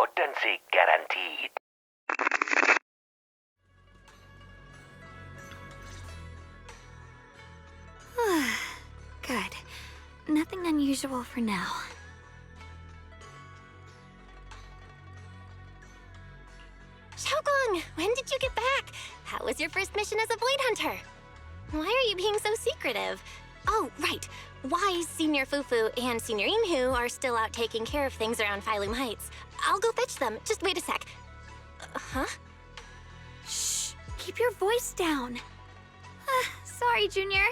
potency guaranteed. Good. Nothing unusual for now. Shungguang, when did you get back? How was your first mission as a Void Hunter? Why are you being so secretive? Oh, right. Wise Senior Fufu and Senior Inhu are still out taking care of things around Phylum Heights. I'll go fetch them. Just wait a sec. Huh? Shh! Keep your voice down. Sorry, Junior.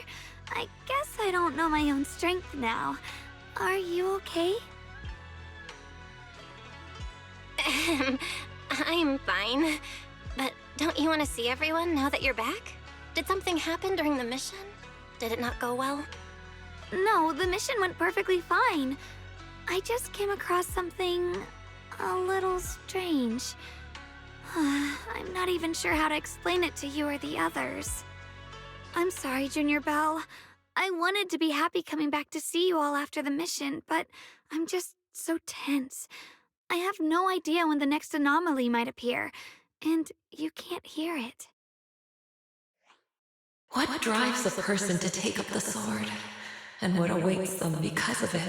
I guess I don't know my own strength now. Are you okay? I'm fine. But don't you want to see everyone now that you're back? Did something happen during the mission? Did it not go well? No, the mission went perfectly fine. I just came across something a little strange. I'm not even sure how to explain it to you or the others. I'm sorry, Junior Belle. I wanted to be happy coming back to see you all after the mission, but I'm just so tense. I have no idea when the next anomaly might appear, and you can't hear it. What drives a person to take up the sword, and what awaits them because of it?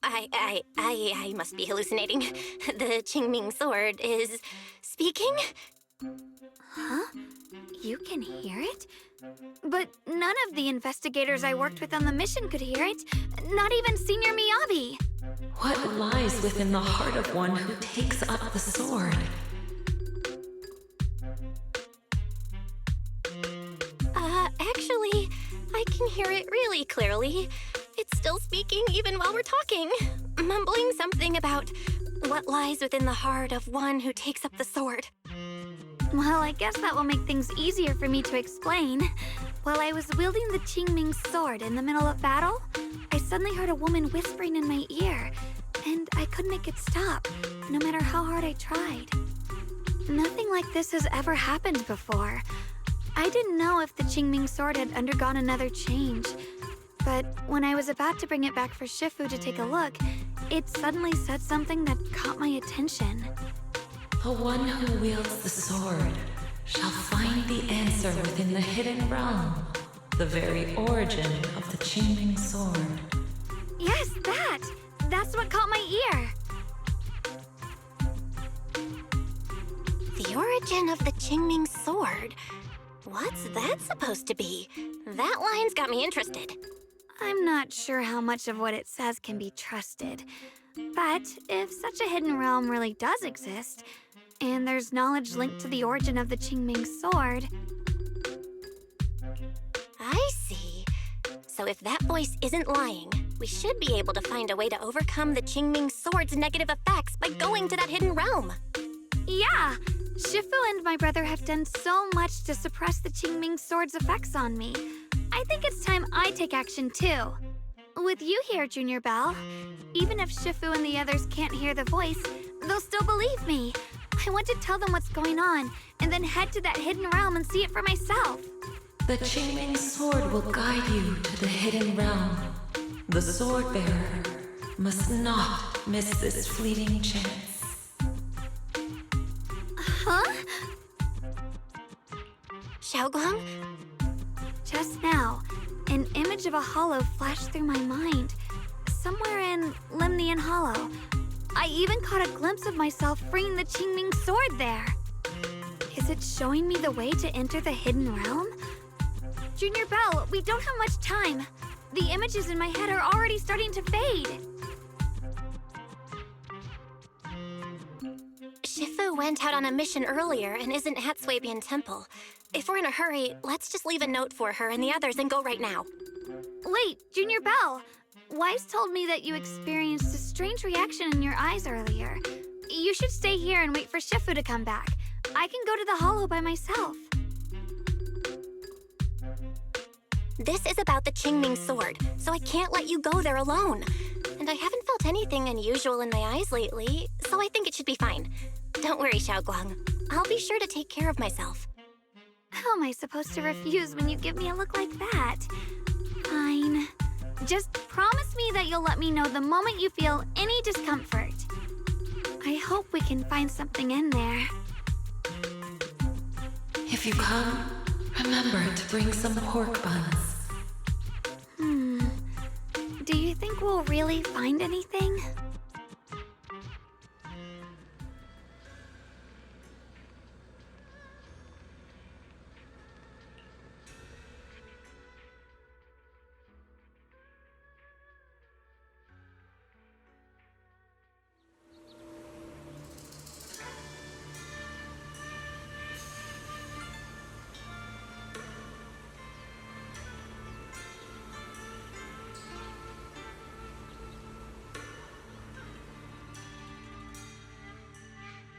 I must be hallucinating. The Qingming sword is speaking? Huh? You can hear it? But none of the investigators I worked with on the mission could hear it. Not even Senior Miyabi. What lies within the heart of one who takes up the sword? Actually, I can hear it really clearly. It's still speaking even while we're talking, mumbling something about what lies within the heart of one who takes up the sword. Well, I guess that will make things easier for me to explain. While I was wielding the Qingming sword in the middle of battle, I suddenly heard a woman whispering in my ear, and I couldn't make it stop, no matter how hard I tried. Nothing like this has ever happened before. I didn't know if the Qingming sword had undergone another change, but when I was about to bring it back for Shifu to take a look, it suddenly said something that caught my attention. The one who wields the sword shall find the answer within the hidden realm, the very origin of the Qingming sword. Yes, that's what caught my ear. The origin of the Qingming sword? What's that supposed to be? That line's got me interested. I'm not sure how much of what it says can be trusted. But if such a hidden realm really does exist, and there's knowledge linked to the origin of the Qingming sword... I see. So if that voice isn't lying, we should be able to find a way to overcome the Qingming sword's negative effects by going to that hidden realm. Yeah! Shifu and my brother have done so much to suppress the Qingming sword's effects on me. I think it's time I take action too. With you here, Junior Belle, even if Shifu and the others can't hear the voice, they'll still believe me. I want to tell them what's going on, and then head to that hidden realm and see it for myself. The Qingming sword will guide you to the hidden realm. The sword bearer must not miss this fleeting chance. Huh? Shungguang? Just now, an image of a hollow flashed through my mind. Somewhere in Limnian Hollow. I even caught a glimpse of myself freeing the Qingming sword there. Is it showing me the way to enter the hidden realm? Junior Belle, we don't have much time. The images in my head are already starting to fade. Shifu went out on a mission earlier and isn't at Swabian Temple. If we're in a hurry, let's just leave a note for her and the others and go right now. Wait, Junior Belle. Wise told me that you experienced a strange reaction in your eyes earlier. You should stay here and wait for Shifu to come back. I can go to the hollow by myself. This is about the Qingming sword, so I can't let you go there alone. And I haven't felt anything unusual in my eyes lately, so I think it should be fine. Don't worry, Shungguang. I'll be sure to take care of myself. How am I supposed to refuse when you give me a look like that? Fine. Just promise me that you'll let me know the moment you feel any discomfort. I hope we can find something in there. If you come, remember to bring some pork buns. Do you think we'll really find anything?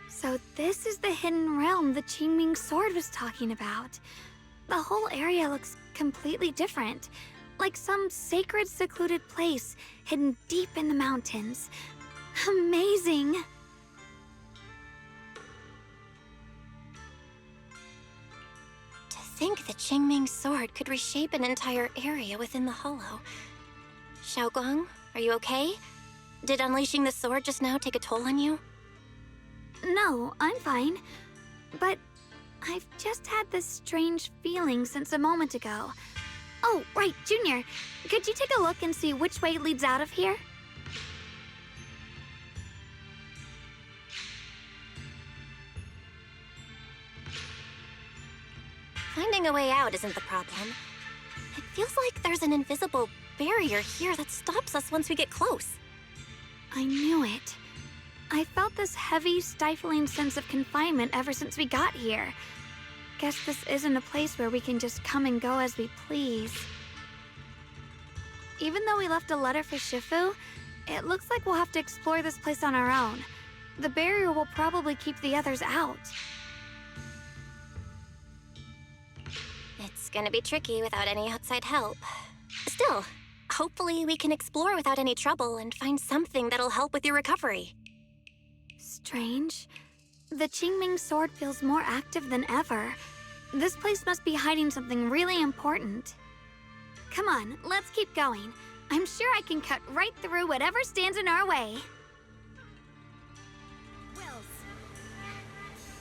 So this is the hidden realm the Qingming sword was talking about. The whole area looks completely different, like some sacred, secluded place hidden deep in the mountains. Amazing! To think the Qingming sword could reshape an entire area within the hollow. Shungguang, are you okay? Did unleashing the sword just now take a toll on you? No, I'm fine. But I've just had this strange feeling since a moment ago. Oh, right, Junior. Could you take a look and see which way leads out of here? Finding a way out isn't the problem. It feels like there's an invisible barrier here that stops us once we get close. I knew it. I felt this heavy, stifling sense of confinement ever since we got here. Guess this isn't a place where we can just come and go as we please. Even though we left a letter for Shifu, it looks like we'll have to explore this place on our own. The barrier will probably keep the others out. It's gonna be tricky without any outside help. Still, hopefully we can explore without any trouble and find something that'll help with your recovery. Strange. The Qingming sword feels more active than ever. This place must be hiding something really important. Come on, let's keep going. I'm sure I can cut right through whatever stands in our way.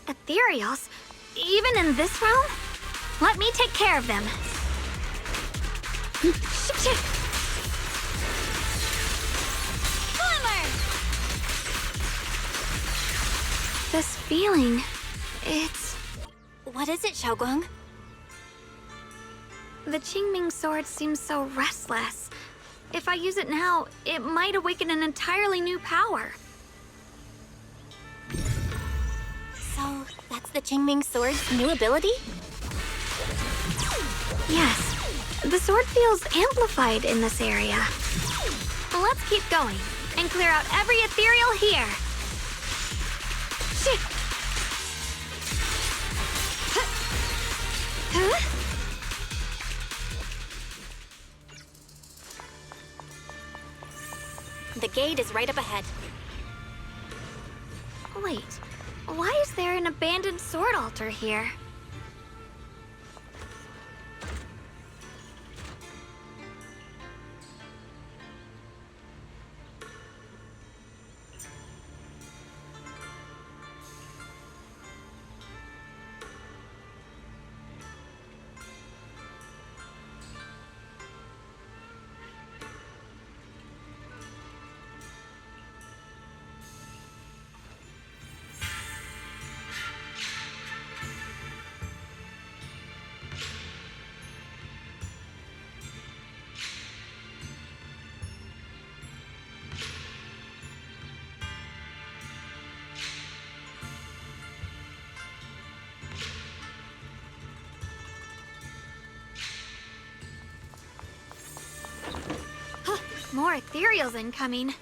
Ethereals? Even in this realm? Let me take care of them. This feeling, it's... What is it, Shungguang? The Qingming sword seems so restless. If I use it now, it might awaken an entirely new power. So, that's the Qingming sword's new ability? Yes, the sword feels amplified in this area. Let's keep going and clear out every ethereal here. Huh? The gate is right up ahead. Wait, why is there an abandoned sword altar here? More ethereals incoming.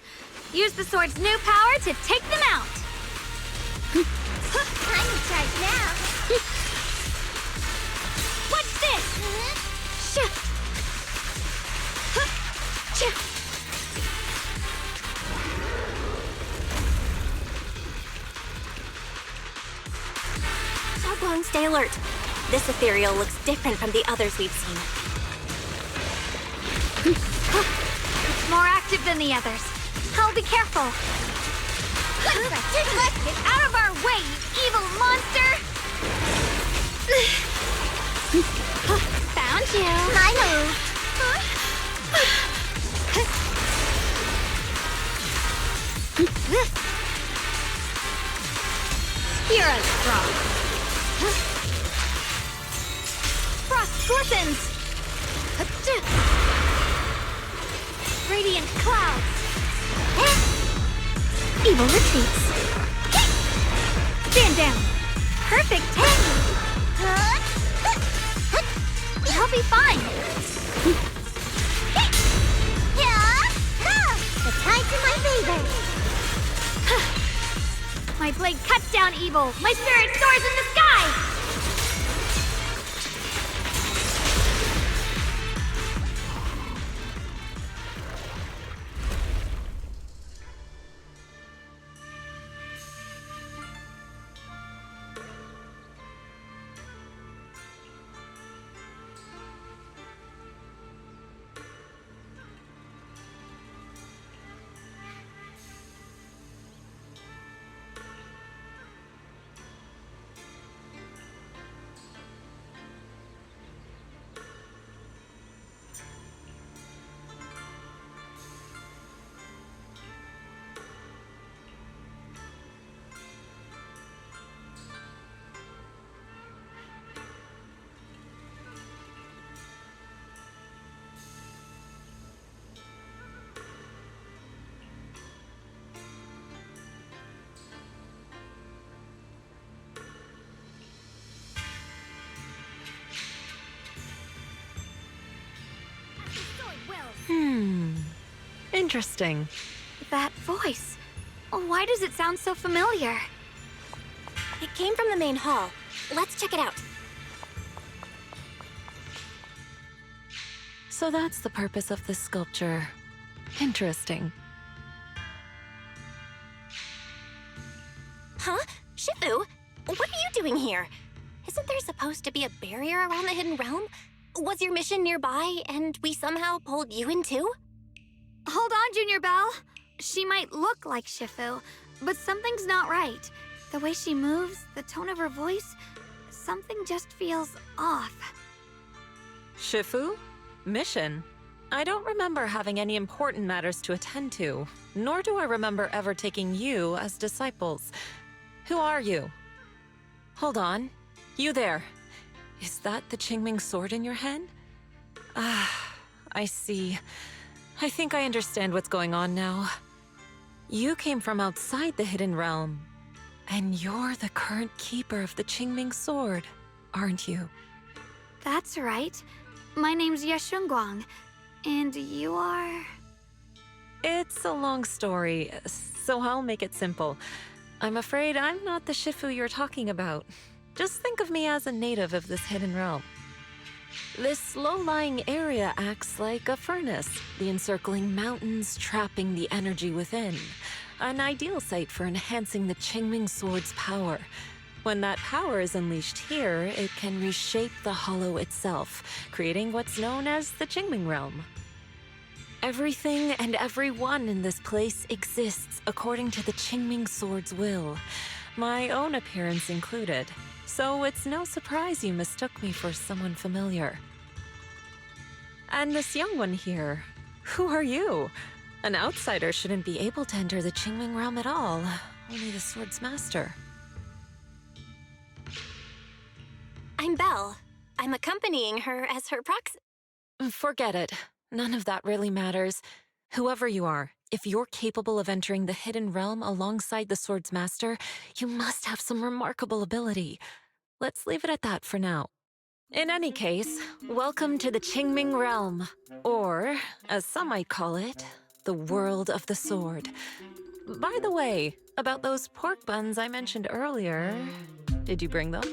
Use the sword's new power to take them out. I'm in charge now. What's this? Shungguang, stay alert. This ethereal looks different from the others we've seen. active than the others. I'll be careful. Get out of our way, you evil monster! Found you. My move. You're as strong. Frost glistens. Radiant clouds. Evil retreats. Stand down. Perfect timing. I'll be fine. The tide's in my favor. My blade cuts down evil. My spirit soars in the sky. Interesting. That voice. Why does it sound so familiar? It came from the main hall. Let's check it out. So that's the purpose of this sculpture. Interesting. Huh? Shifu? What are you doing here? Isn't there supposed to be a barrier around the hidden realm? Was your mission nearby and we somehow pulled you in too? Hold on, Junior Belle. She might look like Shifu, but something's not right. The way she moves, the tone of her voice, something just feels off. Shifu? Mission? I don't remember having any important matters to attend to, nor do I remember ever taking you as disciples. Who are you? Hold on. You there. Is that the Qingming sword in your hand? Ah, I see. I think I understand what's going on now. You came from outside the Hidden Realm, and you're the current keeper of the Qingming sword, aren't you? That's right. My name's Shungguang, and you are... It's a long story, so I'll make it simple. I'm afraid I'm not the Shifu you're talking about. Just think of me as a native of this Hidden Realm. This low-lying area acts like a furnace, the encircling mountains trapping the energy within. An ideal site for enhancing the Qingming sword's power. When that power is unleashed here, it can reshape the hollow itself, creating what's known as the Qingming realm. Everything and everyone in this place exists according to the Qingming sword's will, my own appearance included. So it's no surprise you mistook me for someone familiar. And this young one here, who are you? An outsider shouldn't be able to enter the Qingming realm at all, only the sword's master. I'm Belle. I'm accompanying her as her proxy. Forget it. None of that really matters. Whoever you are, if you're capable of entering the hidden realm alongside the sword's master, you must have some remarkable ability. Let's leave it at that for now. In any case, welcome to the Qingming realm, or, as some might call it, the world of the sword. By the way, about those pork buns I mentioned earlier, did you bring them?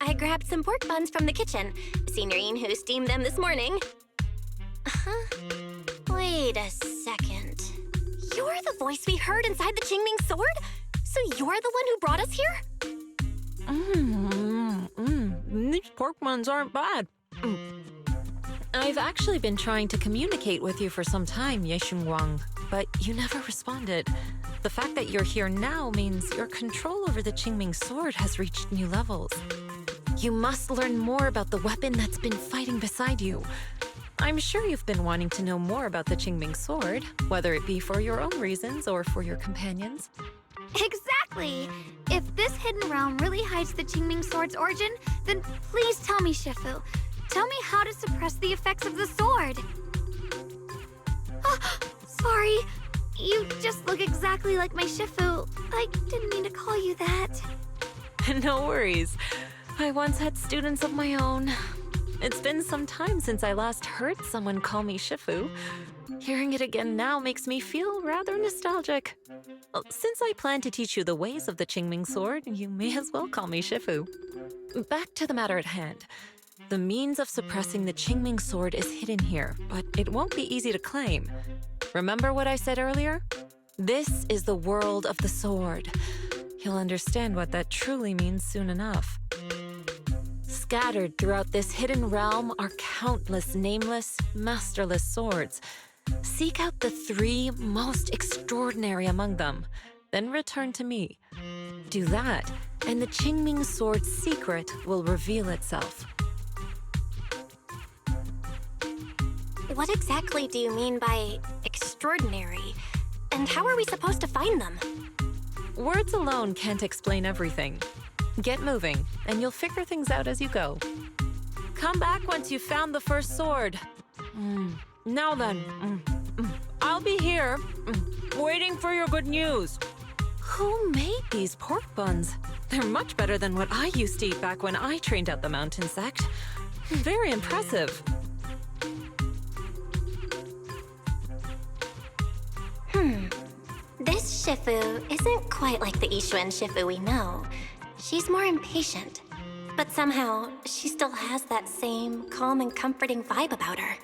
I grabbed some pork buns from the kitchen. Senior Yinhu steamed them this morning. Wait a second. You're the voice we heard inside the Qingming sword? So you're the one who brought us here? These pork buns aren't bad. I've actually been trying to communicate with you for some time, Yixuan, but you never responded. The fact that you're here now means your control over the Qingming sword has reached new levels. You must learn more about the weapon that's been fighting beside you. I'm sure you've been wanting to know more about the Qingming sword, whether it be for your own reasons or for your companions. Exactly! If this hidden realm really hides the Qingming sword's origin, then please tell me, Shifu. Tell me how to suppress the effects of the sword. Oh, sorry. You just look exactly like my Shifu. I didn't mean to call you that. No worries. I once had students of my own. It's been some time since I last heard someone call me Shifu. Hearing it again now makes me feel rather nostalgic. Well, since I plan to teach you the ways of the Qingming sword, you may as well call me Shifu. Back to the matter at hand. The means of suppressing the Qingming sword is hidden here, but it won't be easy to claim. Remember what I said earlier? This is the world of the sword. You'll understand what that truly means soon enough. Scattered throughout this hidden realm are countless nameless, masterless swords. Seek out the 3 most extraordinary among them, then return to me. Do that, and the Qingming sword's secret will reveal itself. What exactly do you mean by extraordinary? And how are we supposed to find them? Words alone can't explain everything. Get moving, and you'll figure things out as you go. Come back once you've found the first sword. Now then, I'll be here, waiting for your good news. Who made these pork buns? They're much better than what I used to eat back when I trained at the mountain sect. Very impressive. This Shifu isn't quite like the Yixuan Shifu we know. She's more impatient. But somehow, she still has that same calm and comforting vibe about her.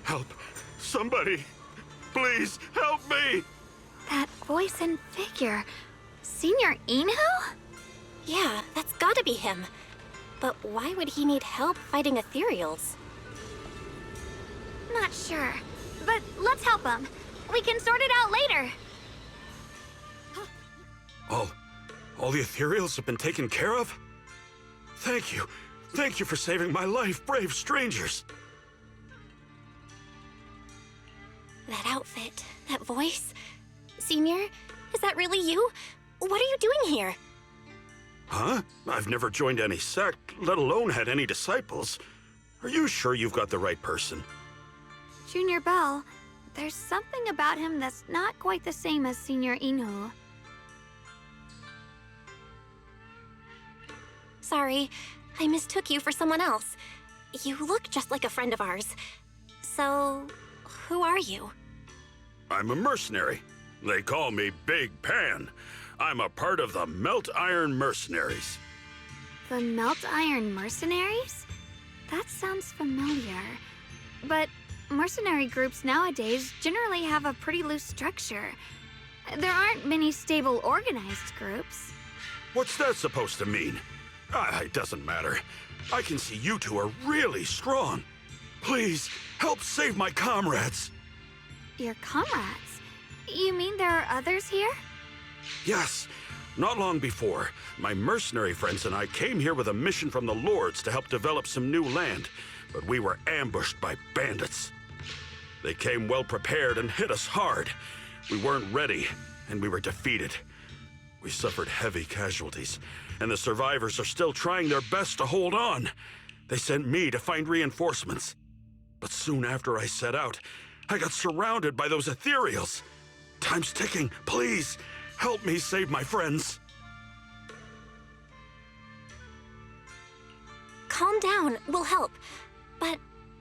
Help! Somebody! Please, help me! That voice and figure. Senior Inhu? Yeah, that's gotta be him. But why would he need help fighting ethereals? Not sure. But let's help him. We can sort it out later. All the ethereals have been taken care of? Thank you. Thank you for saving my life, brave strangers. That outfit, that voice. Senior, is that really you? What are you doing here? Huh? I've never joined any sect, let alone had any disciples. Are you sure you've got the right person? Junior Bell, there's something about him that's not quite the same as Senior Inhu. Sorry, I mistook you for someone else. You look just like a friend of ours. So, who are you? I'm a mercenary. They call me Big Pan. I'm a part of the Melt Iron Mercenaries. The Melt Iron Mercenaries? That sounds familiar. But mercenary groups nowadays generally have a pretty loose structure. There aren't many stable organized groups. What's that supposed to mean? It doesn't matter. I can see you two are really strong. Please, help save my comrades. Your comrades? You mean there are others here? Yes. Not long before, my mercenary friends and I came here with a mission from the Lords to help develop some new land, but we were ambushed by bandits. They came well prepared and hit us hard. We weren't ready, and we were defeated. We suffered heavy casualties, and the survivors are still trying their best to hold on. They sent me to find reinforcements. But soon after I set out, I got surrounded by those ethereals. Time's ticking. Please, help me save my friends. Calm down, we'll help. But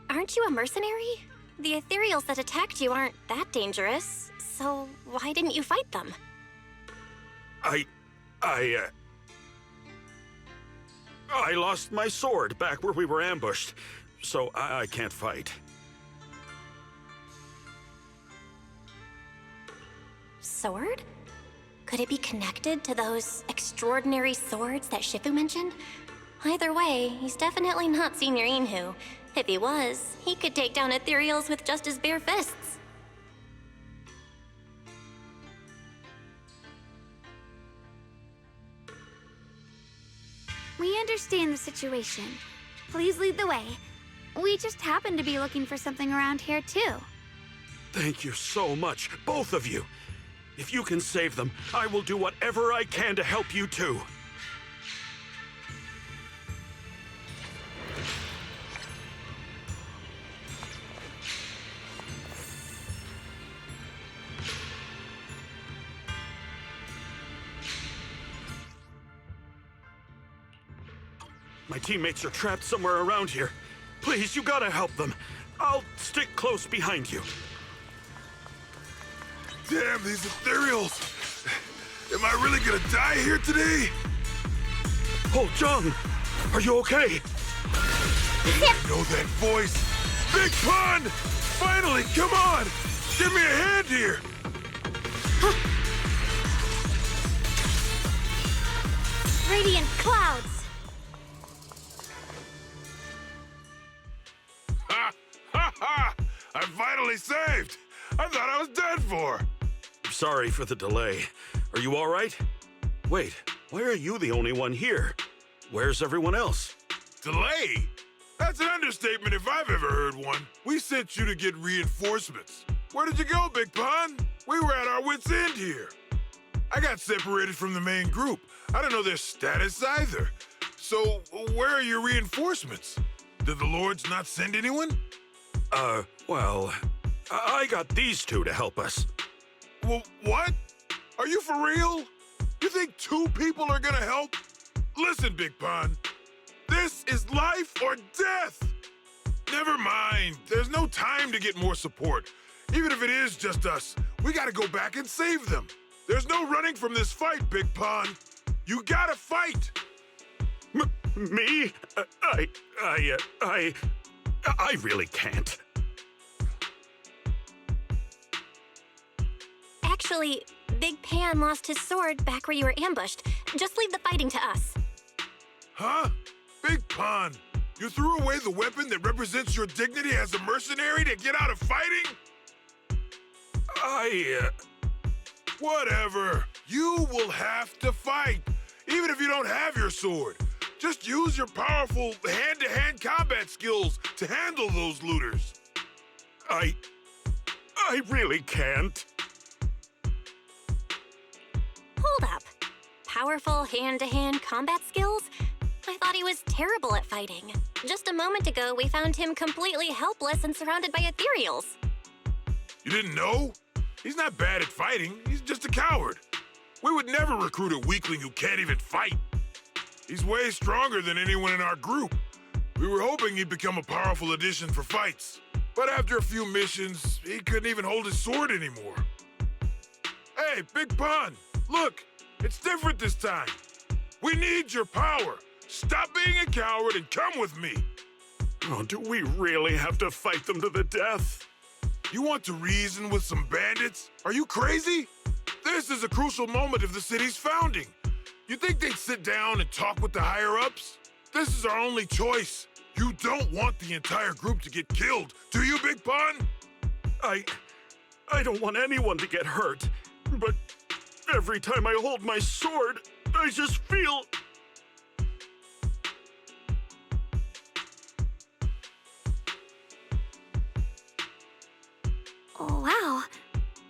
aren't you a mercenary? The ethereals that attacked you aren't that dangerous, so why didn't you fight them? I lost my sword back where we were ambushed, so I can't fight. Sword? Could it be connected to those extraordinary swords that Shifu mentioned? Either way, he's definitely not Senior Inhu. If he was, he could take down ethereals with just his bare fists. We understand the situation. Please lead the way. We just happen to be looking for something around here, too. Thank you so much, both of you. If you can save them, I will do whatever I can to help you too. My teammates are trapped somewhere around here. Please, you gotta help them. I'll stick close behind you. Damn, these ethereals! Am I really gonna die here today? Oh, Jung! Are you okay? I know that voice! Big Pun! Finally, come on! Give me a hand here! Radiant clouds! Ha! Ha ha! I'm finally saved! I thought I was dead for! Sorry for the delay. Are you all right? Wait, why are you the only one here? Where's everyone else? Delay? That's an understatement if I've ever heard one. We sent you to get reinforcements. Where did you go, Big Pun? We were at our wits' end here. I got separated from the main group. I don't know their status either. So, where are your reinforcements? Did the Lords not send anyone? Well, I got these two to help us. Well, what? Are you for real? You think two people are gonna help? Listen, Big Pun. This is life or death. Never mind. There's no time to get more support. Even if it is just us, we gotta go back and save them. There's no running from this fight, Big Pun. You gotta fight. Me? I really can't. Actually, Big Pan lost his sword back where you were ambushed. Just leave the fighting to us. Huh? Big Pun, you threw away the weapon that represents your dignity as a mercenary to get out of fighting? Whatever. You will have to fight, even if you don't have your sword. Just use your powerful hand-to-hand combat skills to handle those looters. I really can't. Hold up. Powerful hand-to-hand combat skills? I thought he was terrible at fighting. Just a moment ago, we found him completely helpless and surrounded by ethereals. You didn't know? He's not bad at fighting. He's just a coward. We would never recruit a weakling who can't even fight. He's way stronger than anyone in our group. We were hoping he'd become a powerful addition for fights. But after a few missions, he couldn't even hold his sword anymore. Hey, Big Pun, look, it's different this time. We need your power. Stop being a coward and come with me. Oh, do we really have to fight them to the death? You want to reason with some bandits? Are you crazy? This is a crucial moment of the city's founding. You think they'd sit down and talk with the higher-ups? This is our only choice. You don't want the entire group to get killed, do you, Big Pun? I don't want anyone to get hurt, but every time I hold my sword, I just feel... Wow,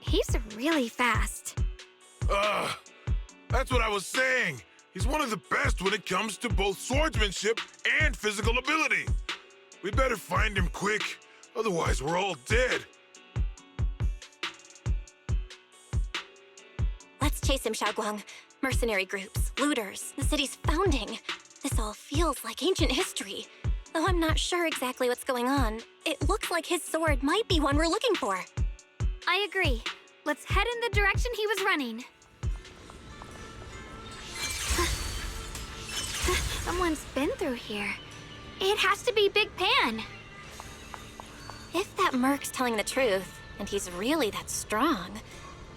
he's really fast. That's what I was saying. He's one of the best when it comes to both swordsmanship and physical ability. We better find him quick, otherwise we're all dead. Let's chase him, shungguang. Mercenary groups, looters, the city's founding. This all feels like ancient history. Though I'm not sure exactly what's going on, it looks like his sword might be one we're looking for. I agree. Let's head in the direction he was running. Someone's been through here. It has to be Big Pan. If that merc's telling the truth, and he's really that strong,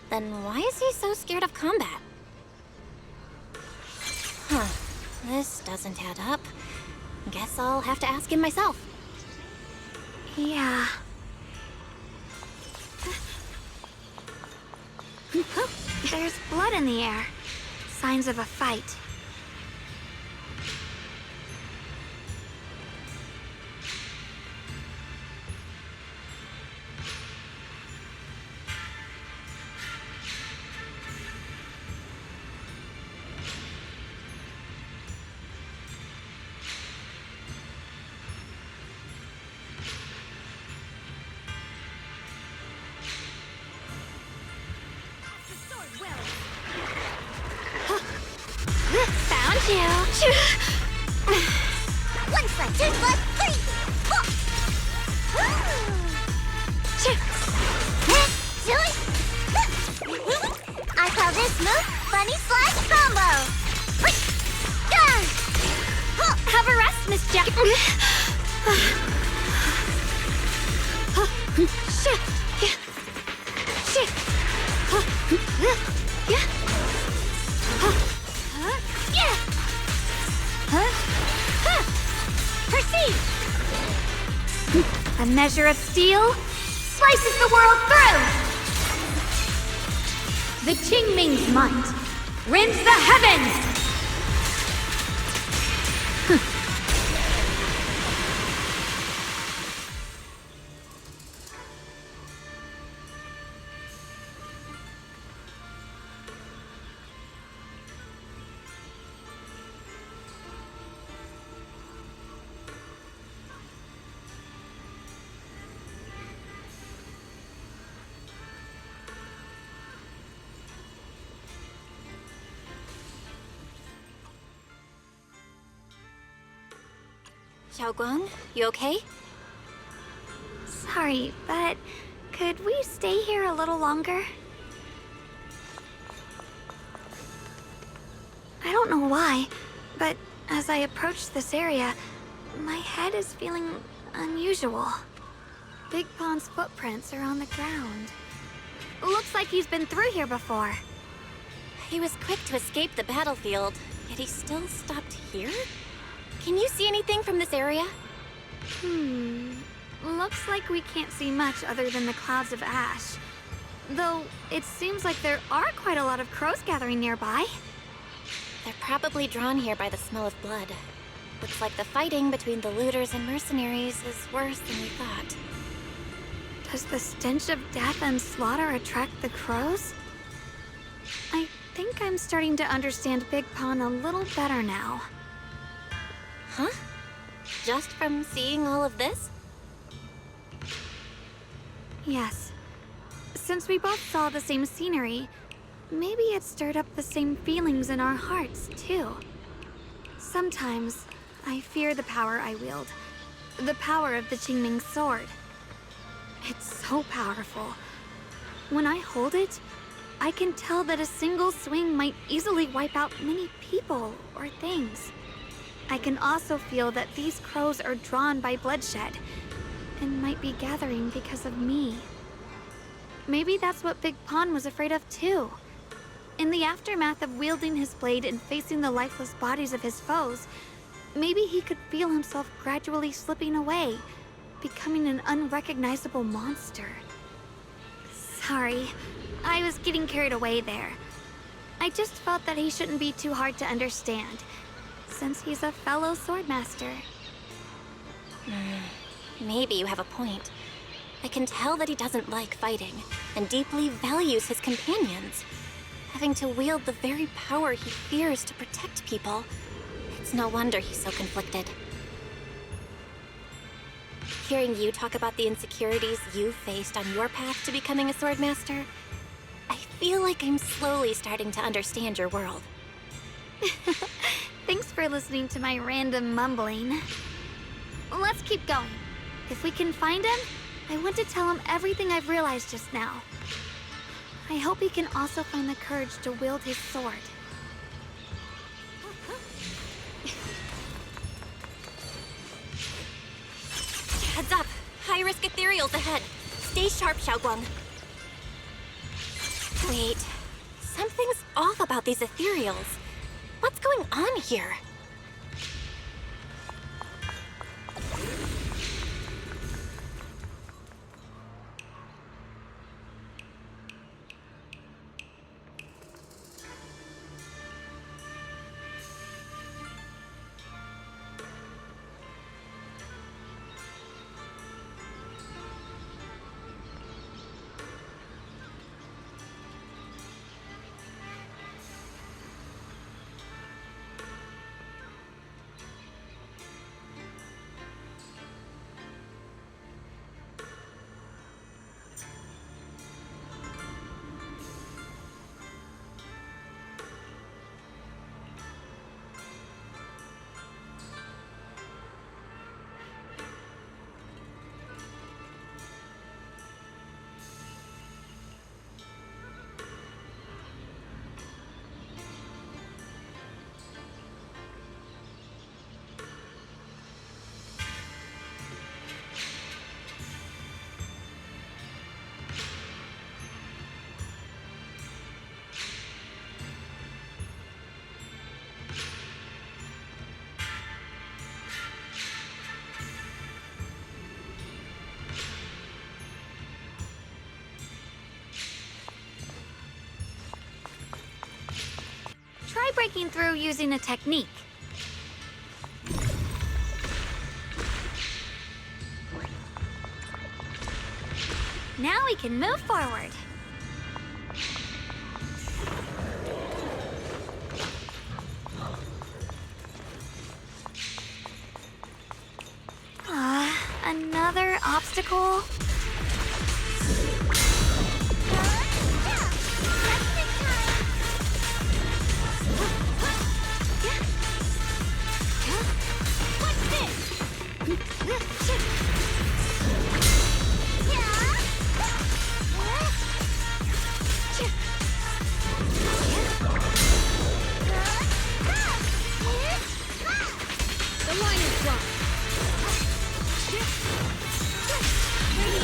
then why is he so scared of combat? Huh. This doesn't add up. Guess I'll have to ask him myself. Yeah. There's blood in the air. Signs of a fight. Found you! One foot, two foot, three! I call this move Bunny Slide Combo! Have a rest, Miss Jack. Proceed! A measure of steel slices the world through! The Qingming's might rends the heavens! Shungguang, you okay? Sorry, but could we stay here a little longer? I don't know why, but as I approach this area, my head is feeling unusual. Big Pond's footprints are on the ground. Looks like he's been through here before. He was quick to escape the battlefield, yet he still stopped here? Can you see anything from this area? Looks like we can't see much other than the clouds of ash. Though, it seems like there are quite a lot of crows gathering nearby. They're probably drawn here by the smell of blood. Looks like the fighting between the looters and mercenaries is worse than we thought. Does the stench of death and slaughter attract the crows? I think I'm starting to understand Big Pond a little better now. Huh? Just from seeing all of this? Yes. Since we both saw the same scenery, maybe it stirred up the same feelings in our hearts, too. Sometimes, I fear the power I wield. The power of the Qingming sword. It's so powerful. When I hold it, I can tell that a single swing might easily wipe out many people or things. I can also feel that these crows are drawn by bloodshed, and might be gathering because of me. Maybe that's what Big Pond was afraid of too. In the aftermath of wielding his blade and facing the lifeless bodies of his foes, maybe he could feel himself gradually slipping away, becoming an unrecognizable monster. Sorry, I was getting carried away there. I just felt that he shouldn't be too hard to understand, since he's a fellow swordmaster. Maybe you have a point. I can tell that he doesn't like fighting, and deeply values his companions. Having to wield the very power he fears to protect people, it's no wonder he's so conflicted. Hearing you talk about the insecurities you faced on your path to becoming a swordmaster, I feel like I'm slowly starting to understand your world. Thanks for listening to my random mumbling. Let's keep going. If we can find him, I want to tell him everything I've realized just now. I hope he can also find the courage to wield his sword. Heads up! High-risk ethereals ahead. Stay sharp, shungguang. Wait, something's off about these ethereals. What's going on here? Try breaking through using a technique. Now we can move forward. Another obstacle?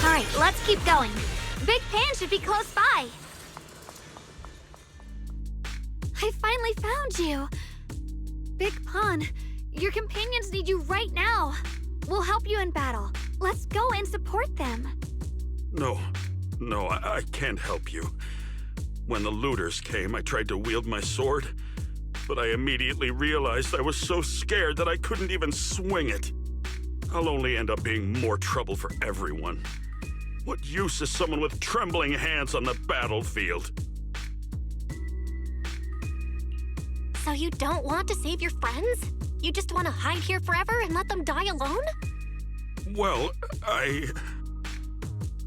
Alright, let's keep going. Big Pan should be close by. I finally found you. Big Pan, your companions need you right now. We'll help you in battle. Let's go and support them. No, I can't help you. When the looters came, I tried to wield my sword, but I immediately realized I was so scared that I couldn't even swing it. I'll only end up being more trouble for everyone. What use is someone with trembling hands on the battlefield? So you don't want to save your friends? You just want to hide here forever and let them die alone? Well,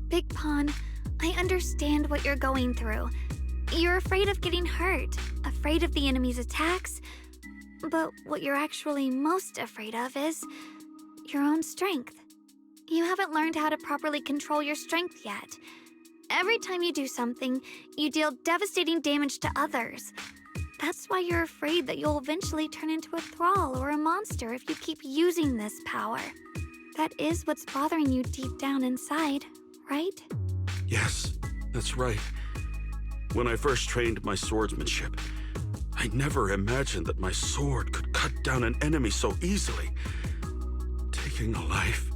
Big Pan, I understand what you're going through. You're afraid of getting hurt, afraid of the enemy's attacks. But what you're actually most afraid of is your own strength. You haven't learned how to properly control your strength yet. Every time you do something, you deal devastating damage to others. That's why you're afraid that you'll eventually turn into a thrall or a monster if you keep using this power. That is what's bothering you deep down inside, right? yes, that's right. When I first trained my swordsmanship, I never imagined that my sword could cut down an enemy so easily. Taking a life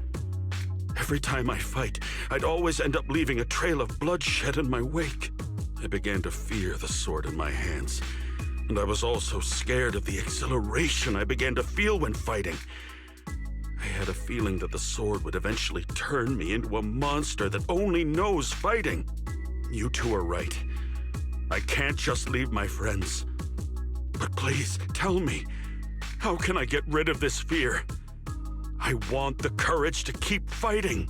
Every time I fight, I'd always end up leaving a trail of bloodshed in my wake. I began to fear the sword in my hands, and I was also scared of the exhilaration I began to feel when fighting. I had a feeling that the sword would eventually turn me into a monster that only knows fighting. You two are right. I can't just leave my friends. But please, tell me, how can I get rid of this fear? I want the courage to keep fighting.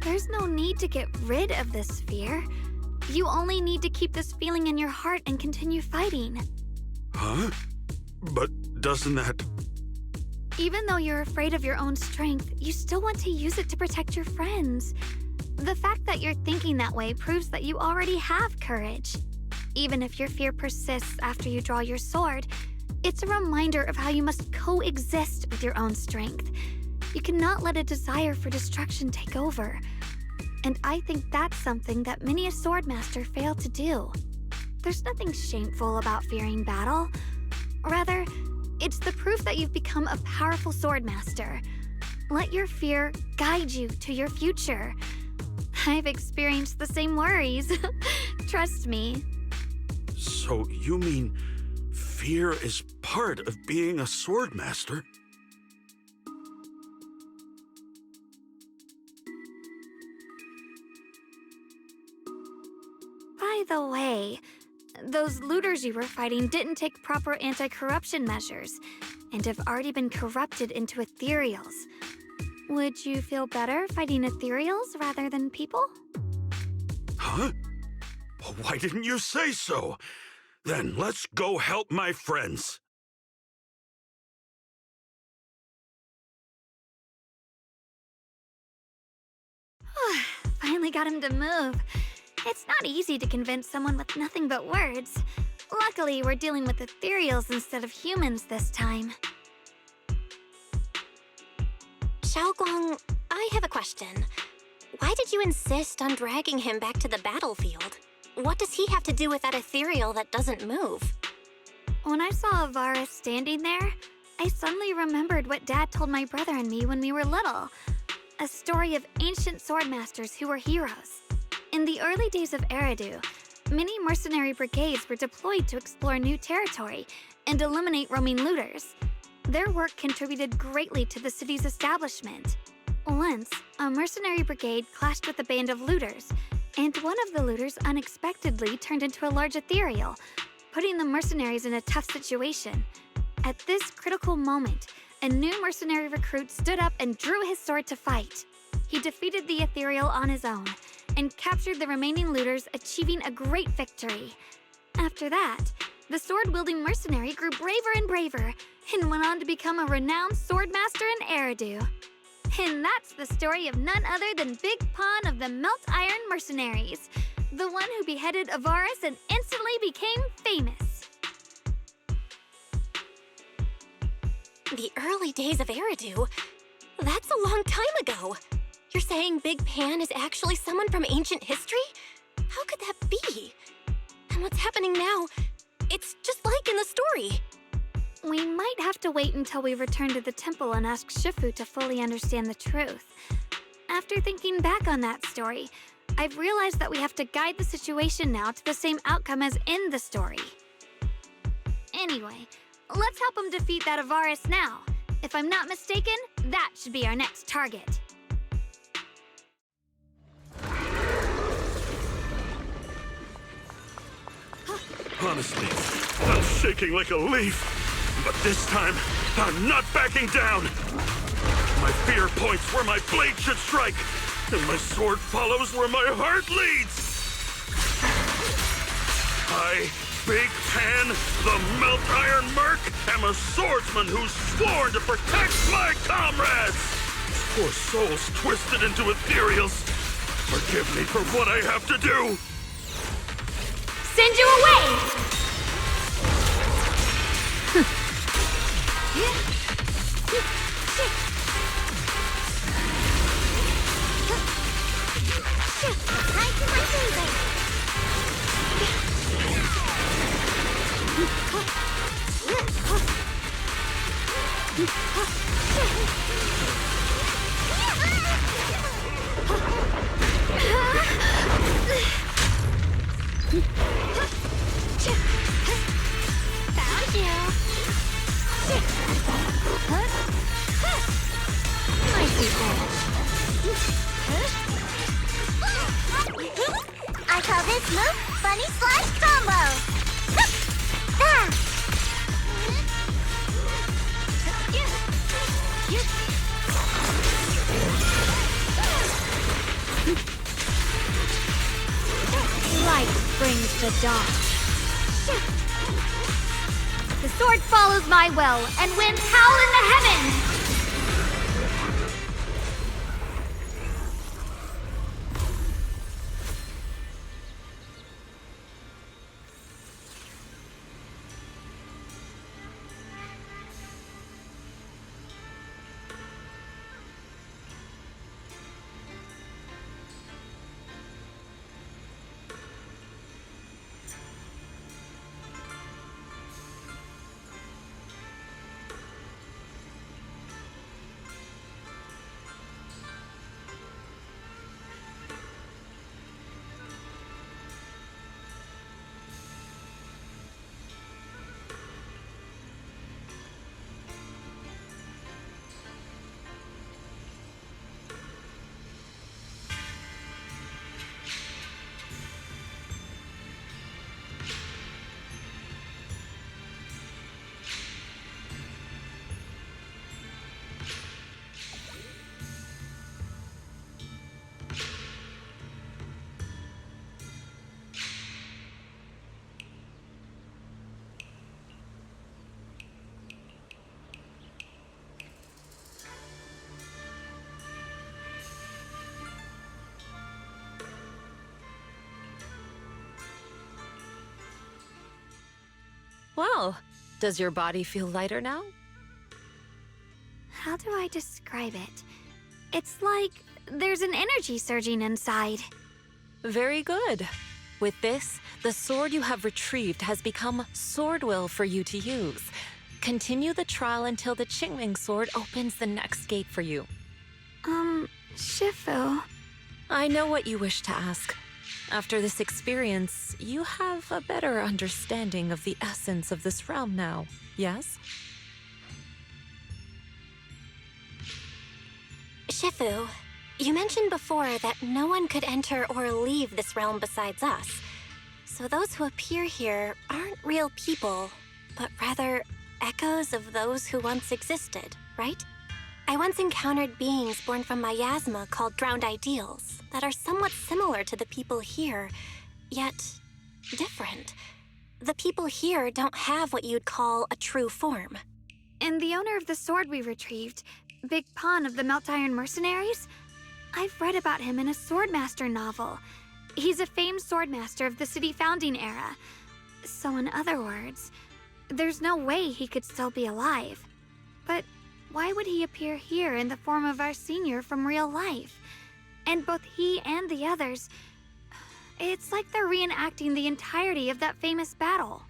There's no need to get rid of this fear. You only need to keep this feeling in your heart and continue fighting. Huh? But doesn't that... Even though you're afraid of your own strength, you still want to use it to protect your friends. The fact that you're thinking that way proves that you already have courage. Even if your fear persists after you draw your sword, it's a reminder of how you must coexist with your own strength. You cannot let a desire for destruction take over. And I think that's something that many a swordmaster fail to do. There's nothing shameful about fearing battle. Rather, it's the proof that you've become a powerful swordmaster. Let your fear guide you to your future. I've experienced the same worries. Trust me. So you mean fear is part of being a swordmaster? By the way, those looters you were fighting didn't take proper anti-corruption measures and have already been corrupted into ethereals. Would you feel better fighting ethereals rather than people? Huh? Why didn't you say so? Then let's go help my friends. Finally got him to move. It's not easy to convince someone with nothing but words. Luckily, we're dealing with ethereals instead of humans this time. Shungguang, I have a question. Why did you insist on dragging him back to the battlefield? What does he have to do with that ethereal that doesn't move? When I saw Avara standing there, I suddenly remembered what Dad told my brother and me when we were little. A story of ancient swordmasters who were heroes. In the early days of RIDU, many mercenary brigades were deployed to explore new territory and eliminate roaming looters. Their work contributed greatly to the city's establishment. Once, a mercenary brigade clashed with a band of looters, and one of the looters unexpectedly turned into a large ethereal, putting the mercenaries in a tough situation. At this critical moment, a new mercenary recruit stood up and drew his sword to fight. He defeated the ethereal on his own, and captured the remaining looters, achieving a great victory. After that, the sword-wielding mercenary grew braver and braver, and went on to become a renowned swordmaster in RIDU. And that's the story of none other than Big Pawn of the Melt Iron Mercenaries, the one who beheaded Avaris and instantly became famous. The early days of RIDU? That's a long time ago. You're saying Big Pan is actually someone from ancient history? How could that be? And what's happening now? It's just like in the story. We might have to wait until we return to the temple and ask Shifu to fully understand the truth. After thinking back on that story, I've realized that we have to guide the situation now to the same outcome as in the story. Anyway, let's help him defeat that Avaris now. If I'm not mistaken, that should be our next target. Honestly, I'm shaking like a leaf. But this time, I'm not backing down. My fear points where my blade should strike, and my sword follows where my heart leads. I, Big Pan, the Melt Iron Merc, am a swordsman who's sworn to protect my comrades. Poor souls twisted into ethereals. Forgive me for what I have to do. Send you away! I call this move Bunny Slash Combo! Ah! Light brings the dark. The sword follows my will, and winds howl in the heavens! Well, does your body feel lighter now? How do I describe it? It's like there's an energy surging inside. Very good. With this, the sword you have retrieved has become sword will for you to use. Continue the trial until the Qingming sword opens the next gate for you. Shifu. I know what you wish to ask. After this experience, you have a better understanding of the essence of this realm now, yes? Shifu, you mentioned before that no one could enter or leave this realm besides us. So those who appear here aren't real people, but rather echoes of those who once existed, right? I once encountered beings born from miasma called drowned ideals that are somewhat similar to the people here, yet different. The people here don't have what you'd call a true form. And the owner of the sword we retrieved, Big Pon of the Melt Iron Mercenaries? I've read about him in a Swordmaster novel. He's a famed swordmaster of the city founding era. So in other words, there's no way he could still be alive. But why would he appear here in the form of our senior from real life? And both he and the others, it's like they're reenacting the entirety of that famous battle.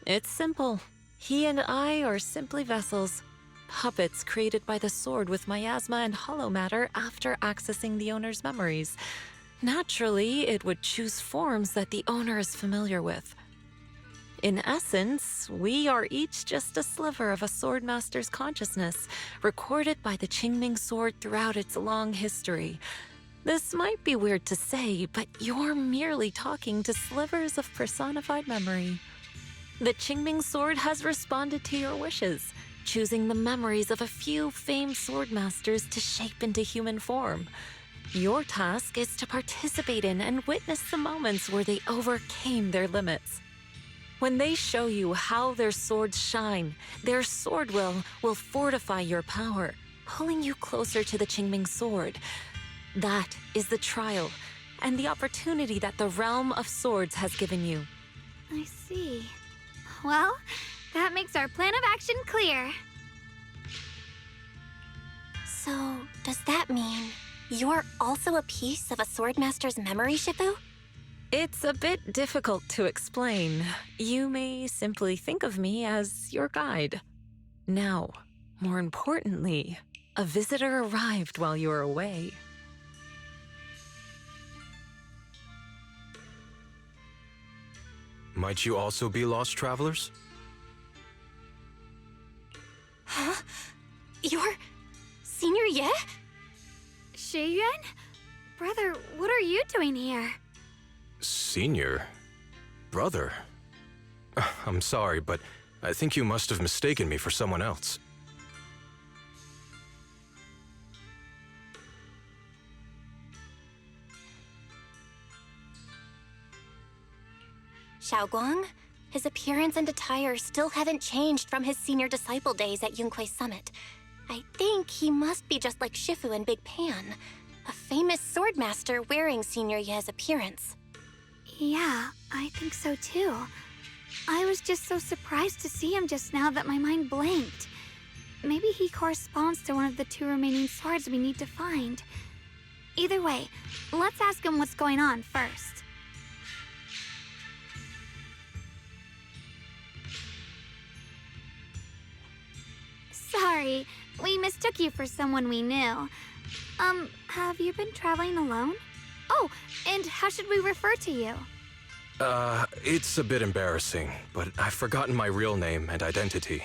It's simple. He and I are simply vessels. Puppets created by the sword with miasma and hollow matter after accessing the owner's memories. Naturally, it would choose forms that the owner is familiar with. In essence, we are each just a sliver of a swordmaster's consciousness, recorded by the Qingming sword throughout its long history. This might be weird to say, but you're merely talking to slivers of personified memory. The Qingming sword has responded to your wishes, choosing the memories of a few famed swordmasters to shape into human form. Your task is to participate in and witness the moments where they overcame their limits. When they show you how their swords shine, their sword will fortify your power, pulling you closer to the Qingming sword. That is the trial and the opportunity that the realm of swords has given you. I see. Well, that makes our plan of action clear. So, does that mean you're also a piece of a swordmaster's memory, Shifu? It's a bit difficult to explain. You may simply think of me as your guide. Now, more importantly, a visitor arrived while you were away. Might you also be lost travelers? Huh? You're Senior Ye? Yixuan? Brother, what are you doing here? Senior? Brother? I'm sorry, but I think you must have mistaken me for someone else. Shungguang? His appearance and attire still haven't changed from his senior disciple days at Yunque's summit. I think he must be just like Shifu and Big Pan, a famous swordmaster wearing Senior Ye's appearance. Yeah, I think so too. I was just so surprised to see him just now that my mind blanked. Maybe he corresponds to one of the 2 remaining swords we need to find. Either way, let's ask him what's going on first. Sorry, we mistook you for someone we knew. Have you been traveling alone? Oh, and how should we refer to you? It's a bit embarrassing, but I've forgotten my real name and identity.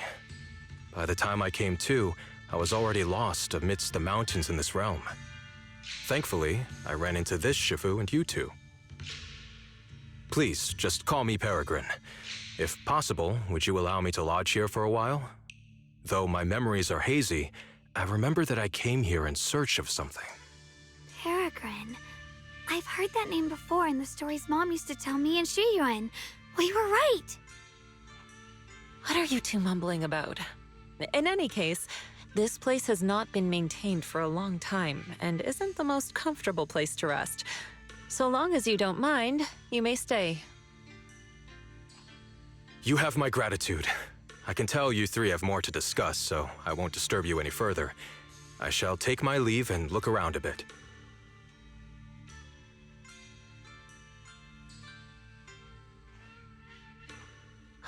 By the time I came to, I was already lost amidst the mountains in this realm. Thankfully, I ran into this Shifu and you two. Please, just call me Peregrine. If possible, would you allow me to lodge here for a while? Though my memories are hazy, I remember that I came here in search of something. Peregrine. I've heard that name before in the stories Mom used to tell me and Shiyuan. We were right! What are you two mumbling about? In any case, this place has not been maintained for a long time and isn't the most comfortable place to rest. So long as you don't mind, you may stay. You have my gratitude. I can tell you three have more to discuss, so I won't disturb you any further. I shall take my leave and look around a bit.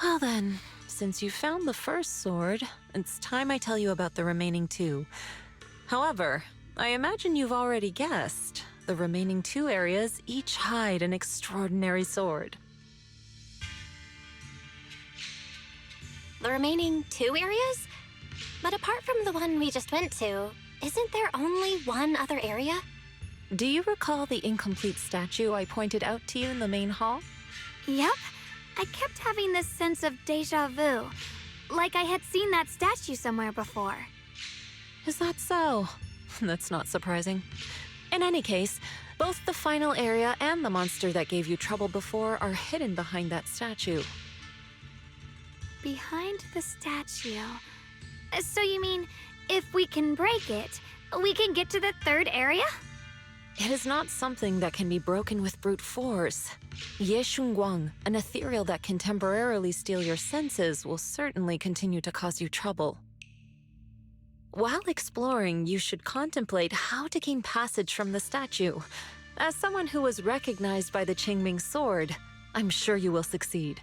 Well then, since you found the first sword, it's time I tell you about the remaining 2. However, I imagine you've already guessed. The remaining 2 areas each hide an extraordinary sword. The remaining 2 areas? But apart from the one we just went to, isn't there only one other area? Do you recall the incomplete statue I pointed out to you in the main hall? Yep. I kept having this sense of deja vu. Like I had seen that statue somewhere before. Is that so? That's not surprising. In any case, both the final area and the monster that gave you trouble before are hidden behind that statue. Behind the statue. So you mean, if we can break it, we can get to the 3rd area? It is not something that can be broken with brute force. Shungguang, an ethereal that can temporarily steal your senses, will certainly continue to cause you trouble. While exploring, you should contemplate how to gain passage from the statue. As someone who was recognized by the Qingming sword, I'm sure you will succeed.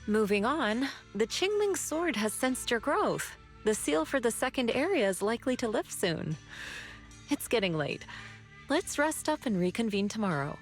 Moving on, the Qingming sword has sensed your growth. The seal for the 2nd area is likely to lift soon. It's getting late. Let's rest up and reconvene tomorrow.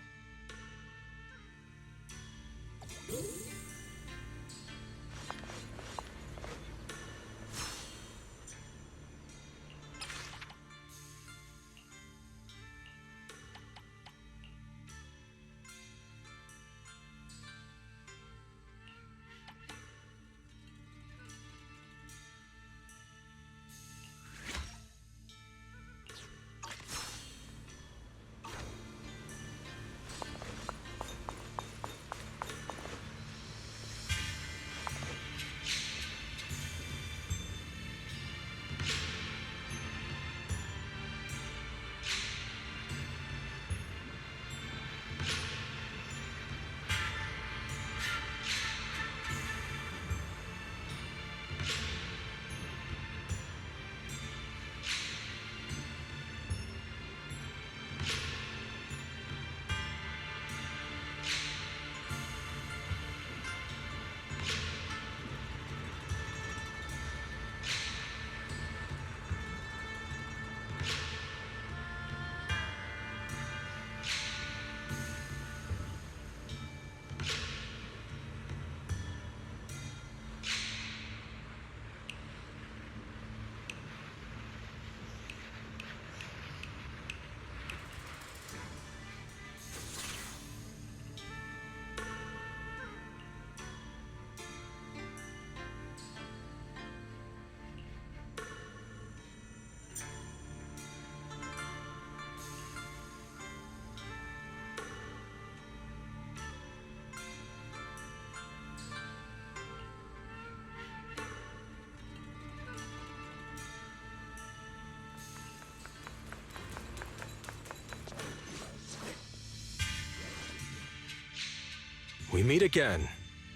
We meet again.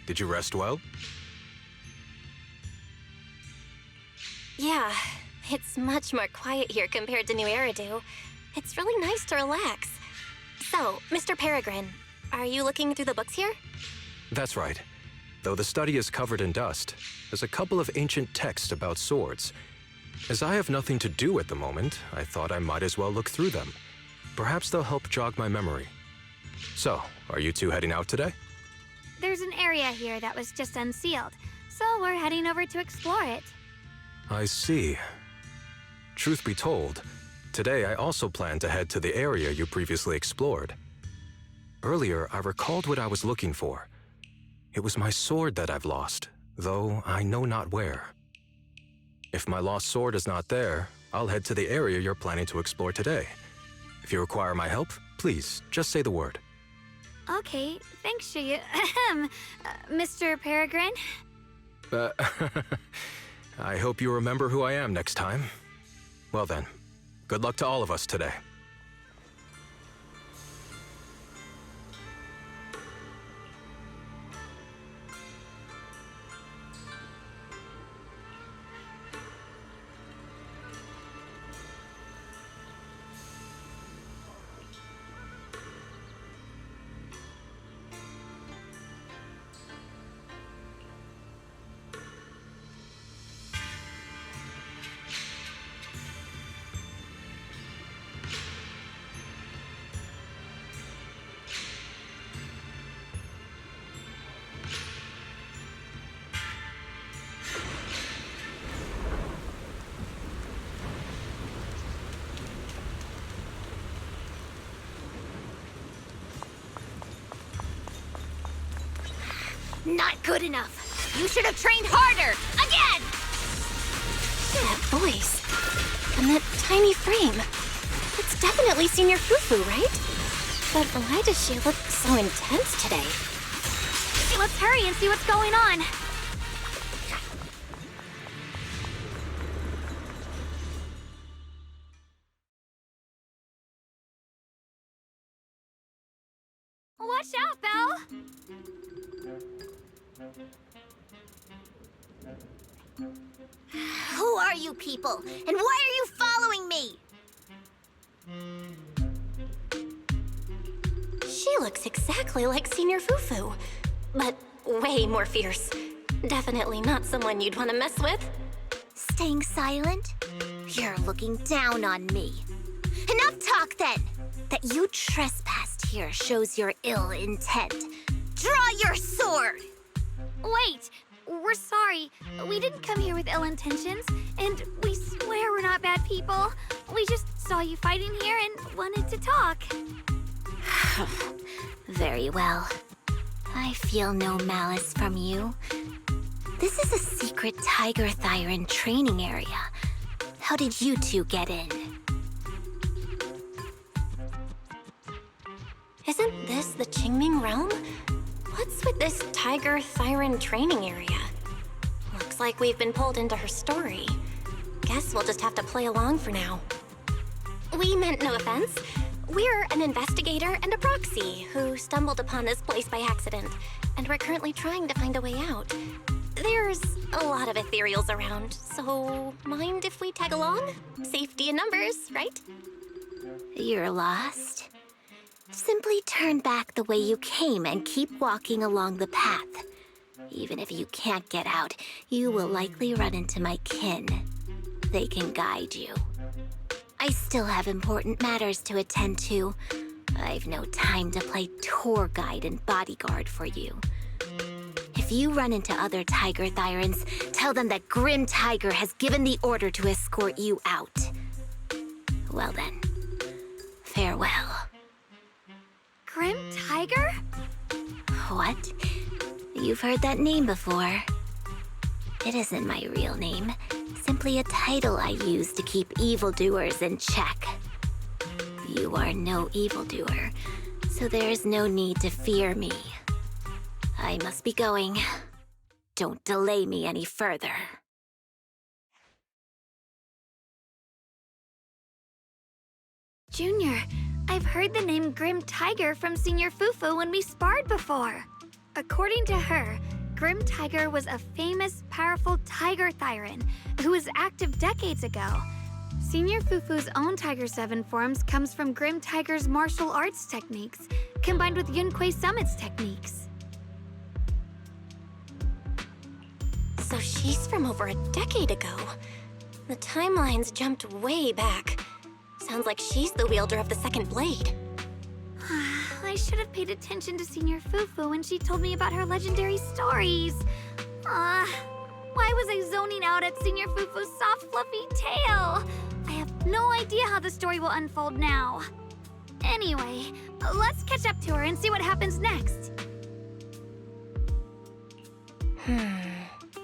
Did you rest well? Yeah, it's much more quiet here compared to New RIDU. It's really nice to relax. So, Mr. Peregrine, are you looking through the books here? That's right. Though the study is covered in dust, there's a couple of ancient texts about swords. As I have nothing to do at the moment, I thought I might as well look through them. Perhaps they'll help jog my memory. So, are you two heading out today? There's an area here that was just unsealed, so we're heading over to explore it. I see. Truth be told, today I also plan to head to the area you previously explored. Earlier, I recalled what I was looking for. It was my sword that I've lost, though I know not where. If my lost sword is not there, I'll head to the area you're planning to explore today. If you require my help, please, just say the word. Okay, thanks, Mr. Peregrine. I hope you remember who I am next time. Well then, good luck to all of us today. Not good enough. You should have trained harder. Again! That voice. And that tiny frame. It's definitely Senior Fufu, right? But why does she look so intense today? Let's hurry and see what's going on. Watch out, Belle! Who are you people? And why are you following me? She looks exactly like Senior Fufu, but way more fierce. Definitely not someone you'd want to mess with. Staying silent? You're looking down on me. Enough talk then! That you trespassed here shows your ill intent. Draw your sword! Wait! We're sorry. We didn't come here with ill intentions, and we swear we're not bad people. We just saw you fighting here and wanted to talk. Very well. I feel no malice from you. This is a secret Tiger Thyran training area. How did you two get in? Isn't this the Qingming realm? What's with this Tiger Thyran training area? Looks like we've been pulled into her story. Guess we'll just have to play along for now. We meant no offense. We're an investigator and a proxy who stumbled upon this place by accident, and we're currently trying to find a way out. There's a lot of ethereals around, so mind if we tag along? Safety in numbers, right? You're lost? Simply turn back the way you came and keep walking along the path. Even if you can't get out, you will likely run into my kin. They can guide you. I still have important matters to attend to. I've no time to play tour guide and bodyguard for you. If you run into other Tiger Thyrans, tell them that Grim Tiger has given the order to escort you out. Well then, farewell. Grim Tiger? What? You've heard that name before. It isn't my real name, simply a title I use to keep evildoers in check. You are no evildoer, so there is no need to fear me. I must be going. Don't delay me any further. Junior, I've heard the name Grim Tiger from Senior Fufu when we sparred before. According to her, Grim Tiger was a famous, powerful tiger thyran who was active decades ago. Senior Fufu's own Tiger 7 forms comes from Grim Tiger's martial arts techniques, combined with Yunquei Summit's techniques. So she's from over a decade ago. The timeline's jumped way back. Sounds like she's the wielder of the second blade. I should have paid attention to Senior Fufu when she told me about her legendary stories. Why was I zoning out at Senior Fufu's soft, fluffy tail? I have no idea how the story will unfold now. Anyway, let's catch up to her and see what happens next.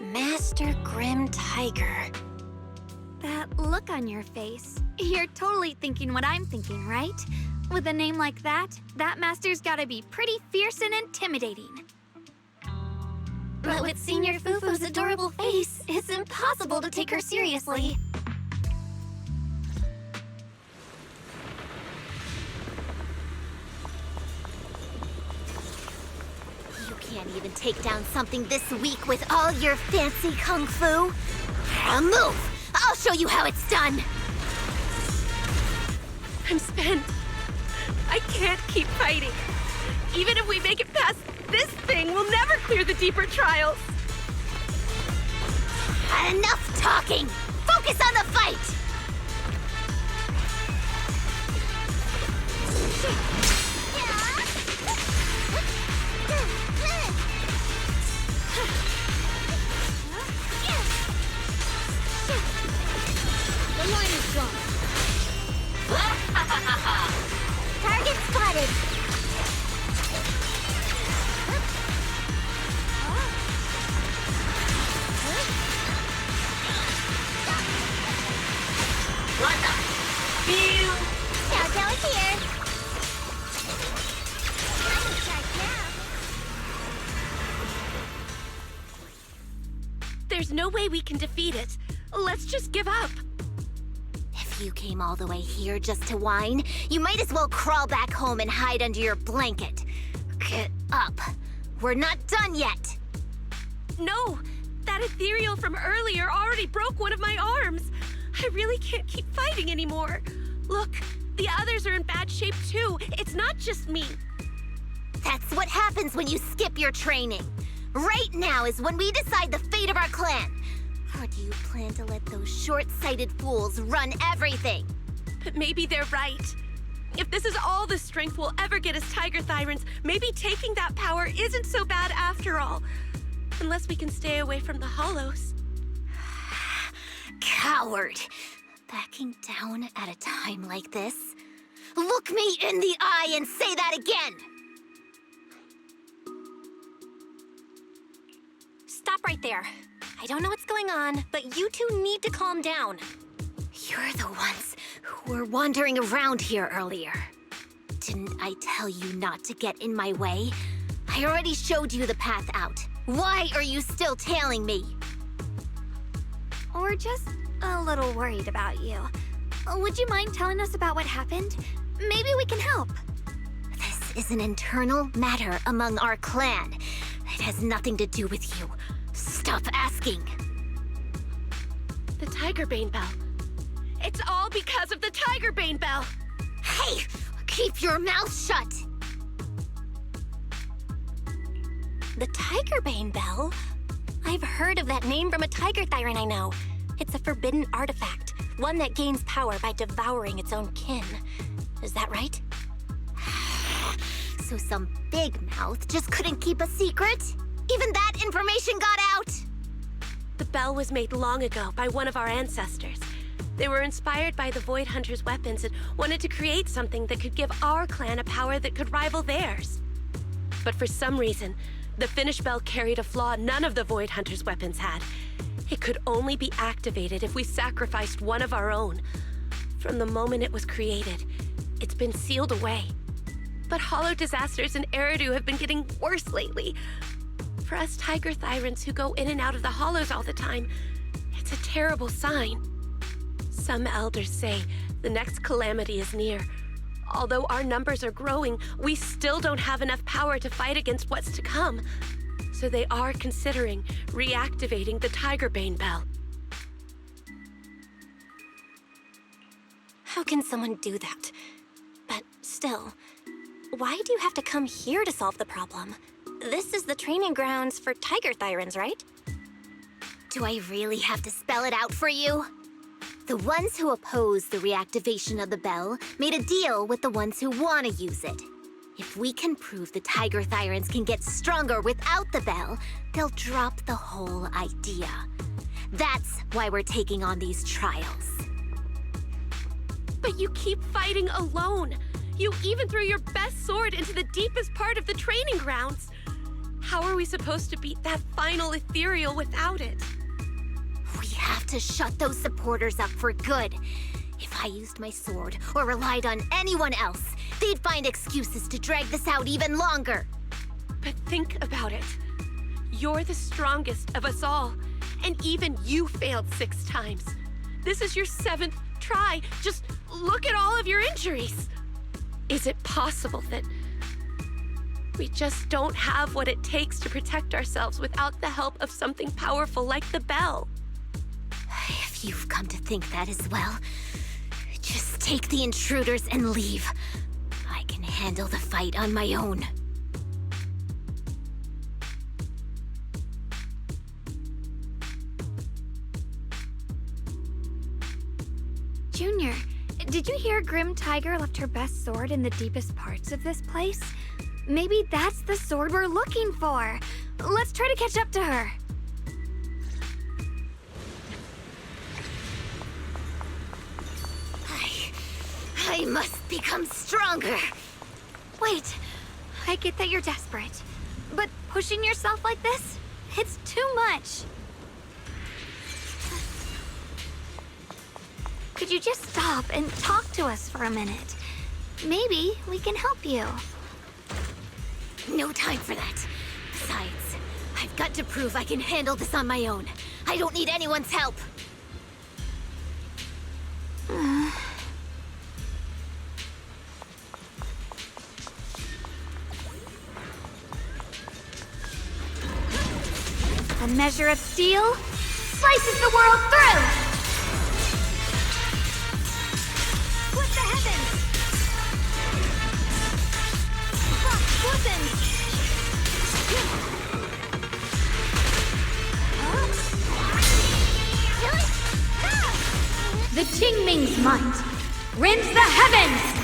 Master Grim Tiger. That look on your face. You're totally thinking what I'm thinking, right? With a name like that, that master's gotta be pretty fierce and intimidating. But with Senior Fufu's adorable face, it's impossible to take her seriously. You can't even take down something this weak with all your fancy kung fu. Move! I'll show you how it's done! I'm spent. I can't keep fighting. Even if we make it past this thing, we'll never clear the deeper trials. Enough talking! Focus on the fight! The line is gone. Target spotted! Countdown here! I'm in charge now. There's no way we can defeat it. Let's just give up. If you came all the way here just to whine, you might as well crawl back home and hide under your blanket. Get up. We're not done yet. No, that ethereal from earlier already broke one of my arms. I really can't keep fighting anymore. Look, the others are in bad shape too. It's not just me. That's what happens when you skip your training. Right now is when we decide the fate of our clan. Or do you plan to let those short-sighted fools run everything? But maybe they're right. If this is all the strength we'll ever get as Tiger Thyrans, maybe taking that power isn't so bad after all. Unless we can stay away from the Hollows. Coward! Backing down at a time like this? Look me in the eye and say that again! Stop right there. I don't know what's going on, but you two need to calm down. You're the ones who were wandering around here earlier. Didn't I tell you not to get in my way? I already showed you the path out. Why are you still tailing me? We're just a little worried about you. Would you mind telling us about what happened? Maybe we can help. This is an internal matter among our clan. It has nothing to do with you. Stop asking. The Tiger Bane Bell. It's all because of the Tiger Bane Bell. Hey! Keep your mouth shut! The Tiger Bane Bell? I've heard of that name from a tiger thyran I know. It's a forbidden artifact, one that gains power by devouring its own kin. Is that right? So some big mouth just couldn't keep a secret? Even that information got out? The bell was made long ago by one of our ancestors. They were inspired by the Void Hunter's weapons and wanted to create something that could give our clan a power that could rival theirs. But for some reason, the finished bell carried a flaw none of the Void Hunter's weapons had. It could only be activated if we sacrificed one of our own. From the moment it was created, it's been sealed away. But hollow disasters in RIDU have been getting worse lately. For us Tiger Thyrans who go in and out of the hollows all the time, it's a terrible sign. Some elders say the next calamity is near. Although our numbers are growing, we still don't have enough power to fight against what's to come. So they are considering reactivating the Tigerbane Bell. How can someone do that? But still, why do you have to come here to solve the problem? This is the training grounds for tiger thyrans, right? Do I really have to spell it out for you? The ones who oppose the reactivation of the bell made a deal with the ones who want to use it. If we can prove the tiger thyrans can get stronger without the bell, they'll drop the whole idea. That's why we're taking on these trials. But you keep fighting alone. You even threw your best sword into the deepest part of the training grounds. How are we supposed to beat that final ethereal without it? We have to shut those supporters up for good. If I used my sword or relied on anyone else, they'd find excuses to drag this out even longer. But think about it. You're the strongest of us all, and even you failed 6 times. This is your 7th try. Just look at all of your injuries. Is it possible that we just don't have what it takes to protect ourselves without the help of something powerful like the bell? If you've come to think that as well, just take the intruders and leave. I can handle the fight on my own. Junior, did you hear Grim Tiger left her best sword in the deepest parts of this place? Maybe that's the sword we're looking for. Let's try to catch up to her. I must become stronger. Wait, I get that you're desperate, but pushing yourself like this, it's too much. Could you just stop and talk to us for a minute? Maybe we can help you. No time for that. Besides, I've got to prove I can handle this on my own. I don't need anyone's help. A measure of steel slices the world through! Split the heavens! Rock loosens! The Qingming's might rends the heavens!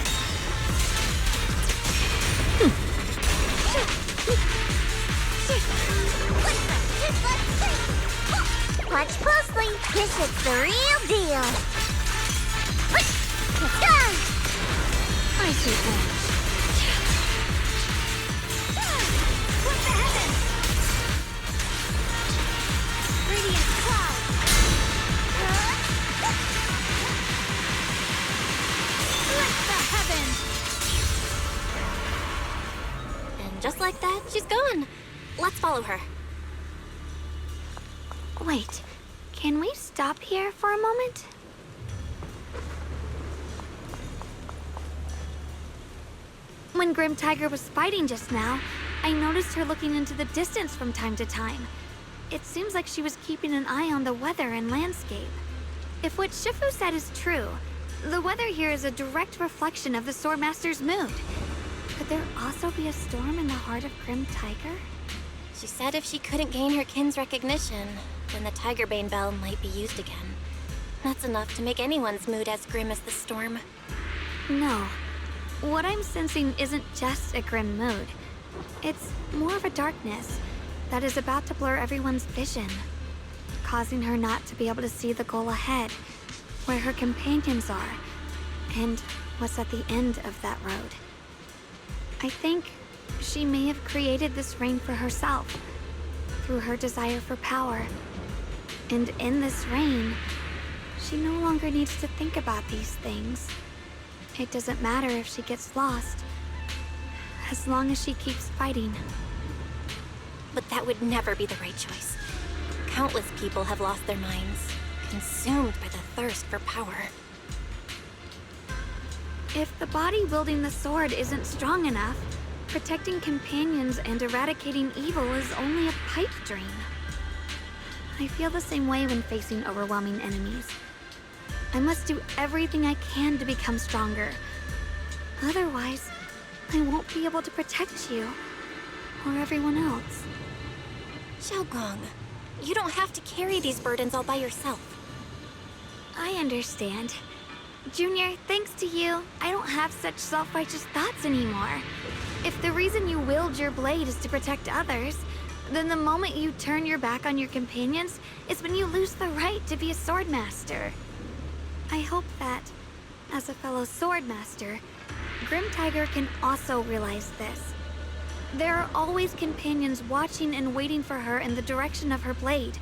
Watch closely. This is the real deal. I see that. Split the heavens! Radiant cloud! Split the heavens! And just like that, she's gone. Let's follow her. Wait, can we stop here for a moment? When Grim Tiger was fighting just now, I noticed her looking into the distance from time to time. It seems like she was keeping an eye on the weather and landscape. If what Shifu said is true, the weather here is a direct reflection of the Swordmaster's mood. Could there also be a storm in the heart of Grim Tiger? She said if she couldn't gain her kin's recognition, then the Tigerbane Bell might be used again. That's enough to make anyone's mood as grim as the storm. No. What I'm sensing isn't just a grim mood. It's more of a darkness that is about to blur everyone's vision, causing her not to be able to see the goal ahead, where her companions are, and what's at the end of that road. I think she may have created this reign for herself, through her desire for power. And in this reign, she no longer needs to think about these things. It doesn't matter if she gets lost, as long as she keeps fighting. But that would never be the right choice. Countless people have lost their minds, consumed by the thirst for power. If the body wielding the sword isn't strong enough, protecting companions and eradicating evil is only a pipe dream. I feel the same way when facing overwhelming enemies. I must do everything I can to become stronger. Otherwise, I won't be able to protect you or everyone else. Shungguang, you don't have to carry these burdens all by yourself. I understand. Junior, thanks to you, I don't have such self-righteous thoughts anymore. If the reason you wield your blade is to protect others, then the moment you turn your back on your companions is when you lose the right to be a sword master. I hope that, as a fellow sword master, Grim Tiger can also realize this. There are always companions watching and waiting for her in the direction of her blade.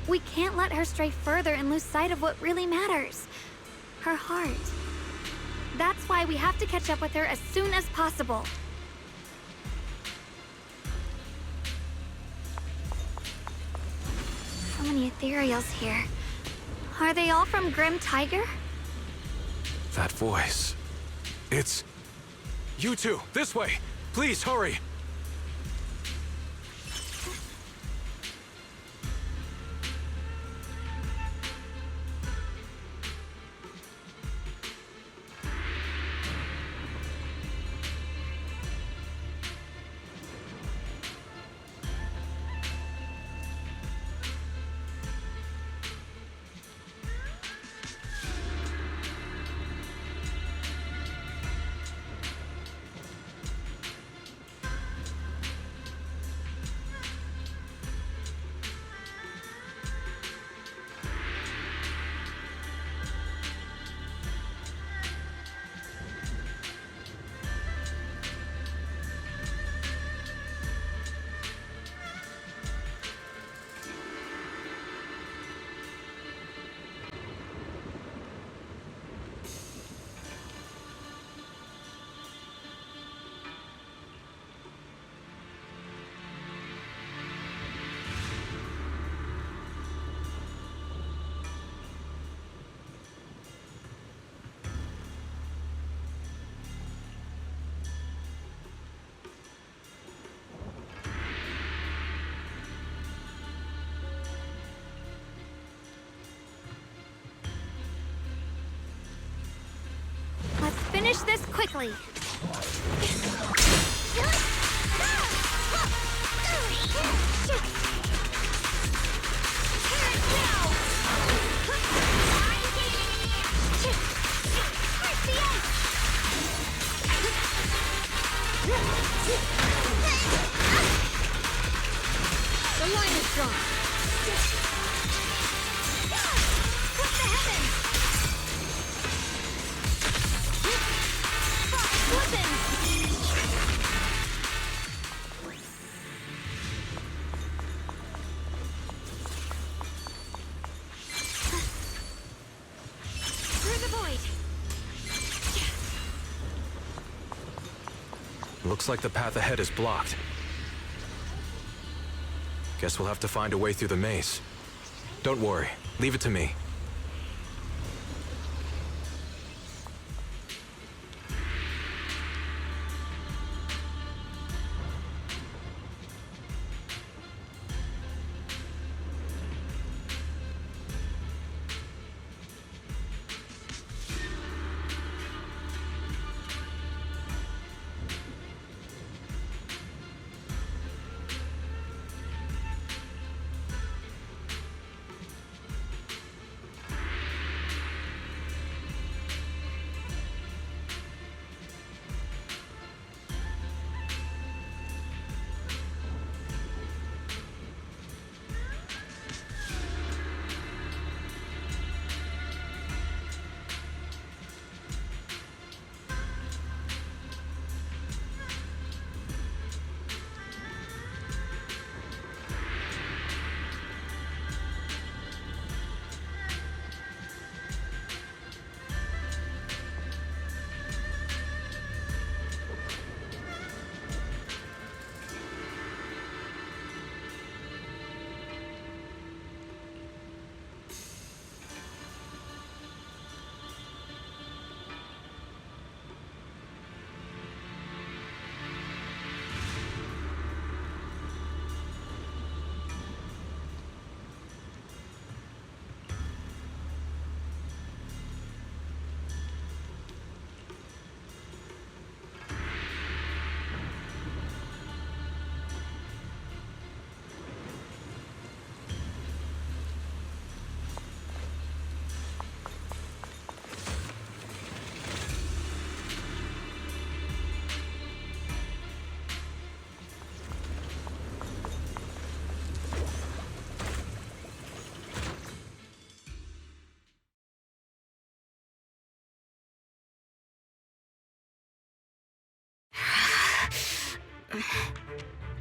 We can't let her stray further and lose sight of what really matters. Her heart. That's why we have to catch up with her as soon as possible. So many ethereals here. Are they all from Grim Tiger? That voice. It's... You two, this way! Please, hurry! Let's finish this quickly. The line is drawn. What the heavens? Through the void. Looks like the path ahead is blocked. Guess we'll have to find a way through the maze. Don't worry, leave it to me.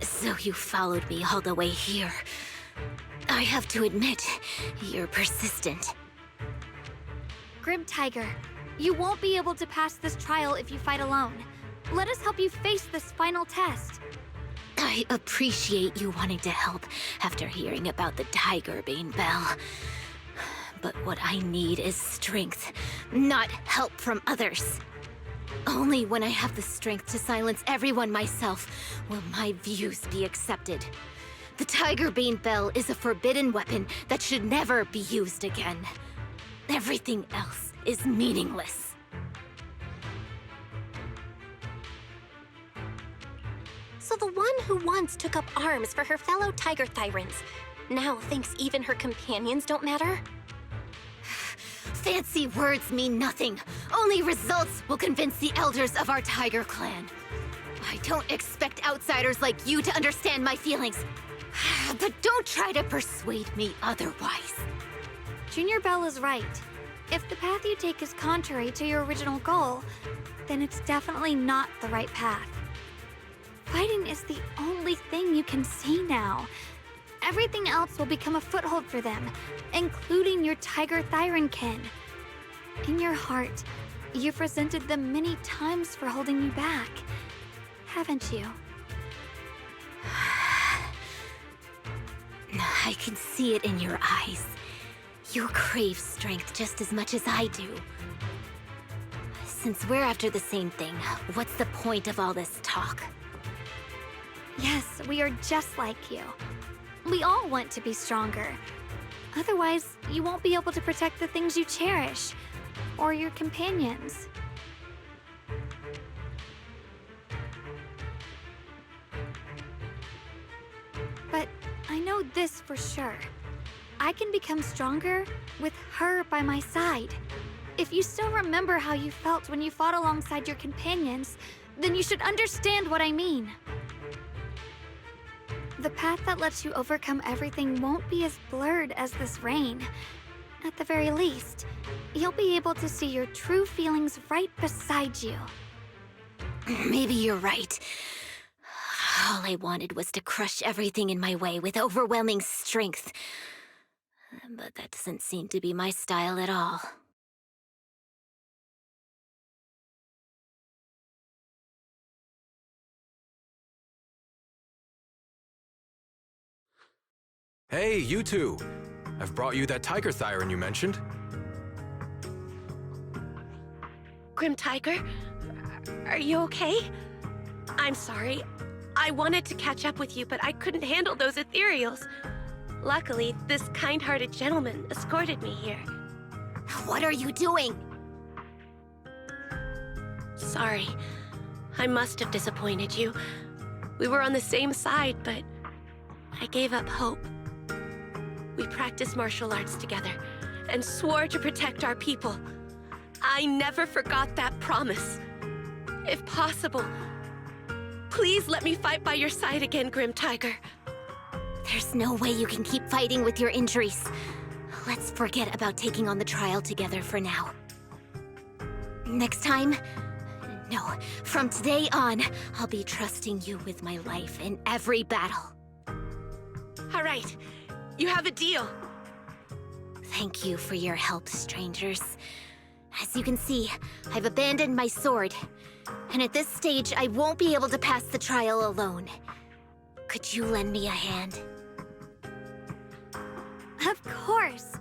So you followed me all the way here. I have to admit, you're persistent. Grim Tiger, you won't be able to pass this trial if you fight alone. Let us help you face this final test. I appreciate you wanting to help after hearing about the Tiger Bane Bell. But what I need is strength, not help from others. Only when I have the strength to silence everyone myself will my views be accepted. The Tiger Bane Bell is a forbidden weapon that should never be used again. Everything else is meaningless. So the one who once took up arms for her fellow Tiger Thyrans now thinks even her companions don't matter? Fancy words mean nothing. Only results will convince the elders of our Tiger Clan. I don't expect outsiders like you to understand my feelings. But don't try to persuade me otherwise. Junior Bell is right. If the path you take is contrary to your original goal, then it's definitely not the right path. Fighting is the only thing you can see now. Everything else will become a foothold for them, including your Tiger Thyran kin. In your heart, you've resented them many times for holding you back, haven't you? I can see it in your eyes. You crave strength just as much as I do. Since we're after the same thing, what's the point of all this talk? Yes, we are just like you. We all want to be stronger. Otherwise, you won't be able to protect the things you cherish, or your companions. But I know this for sure. I can become stronger with her by my side. If you still remember how you felt when you fought alongside your companions, then you should understand what I mean. The path that lets you overcome everything won't be as blurred as this rain. At the very least, you'll be able to see your true feelings right beside you. Maybe you're right. All I wanted was to crush everything in my way with overwhelming strength. But that doesn't seem to be my style at all. Hey, you two! I've brought you that Tiger Thyran you mentioned. Grim Tiger, are you okay? I'm sorry. I wanted to catch up with you, but I couldn't handle those ethereals. Luckily, this kind-hearted gentleman escorted me here. What are you doing? Sorry. I must have disappointed you. We were on the same side, but I gave up hope. We practiced martial arts together and swore to protect our people. I never forgot that promise. If possible, please let me fight by your side again, Grim Tiger. There's no way you can keep fighting with your injuries. Let's forget about taking on the trial together for now. Next time? No, from today on, I'll be trusting you with my life in every battle. All right, you have a deal. Thank you for your help, strangers. As you can see, I've abandoned my sword. And at this stage, I won't be able to pass the trial alone. Could you lend me a hand? Of course.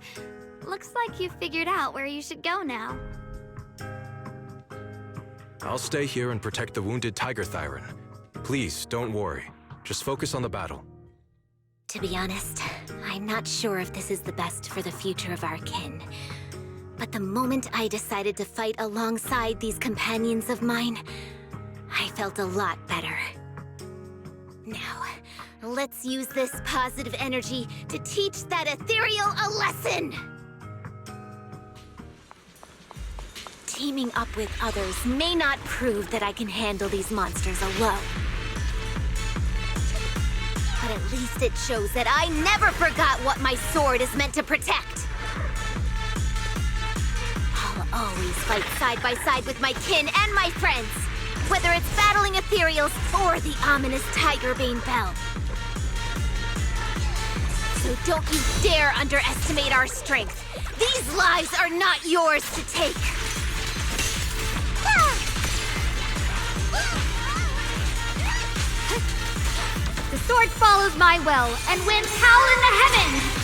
Looks like you've figured out where you should go now. I'll stay here and protect the wounded Tiger Thyran. Please, don't worry. Just focus on the battle. To be honest, I'm not sure if this is the best for the future of our kin. But the moment I decided to fight alongside these companions of mine, I felt a lot better. Now, let's use this positive energy to teach that ethereal a lesson! Teaming up with others may not prove that I can handle these monsters alone. But at least it shows that I never forgot what my sword is meant to protect. I'll always fight side by side with my kin and my friends. whether it's battling ethereals or the ominous Tigerbane Bell. So don't you dare underestimate our strength. These lives are not yours to take. The sword follows my will, and winds howl in the heavens!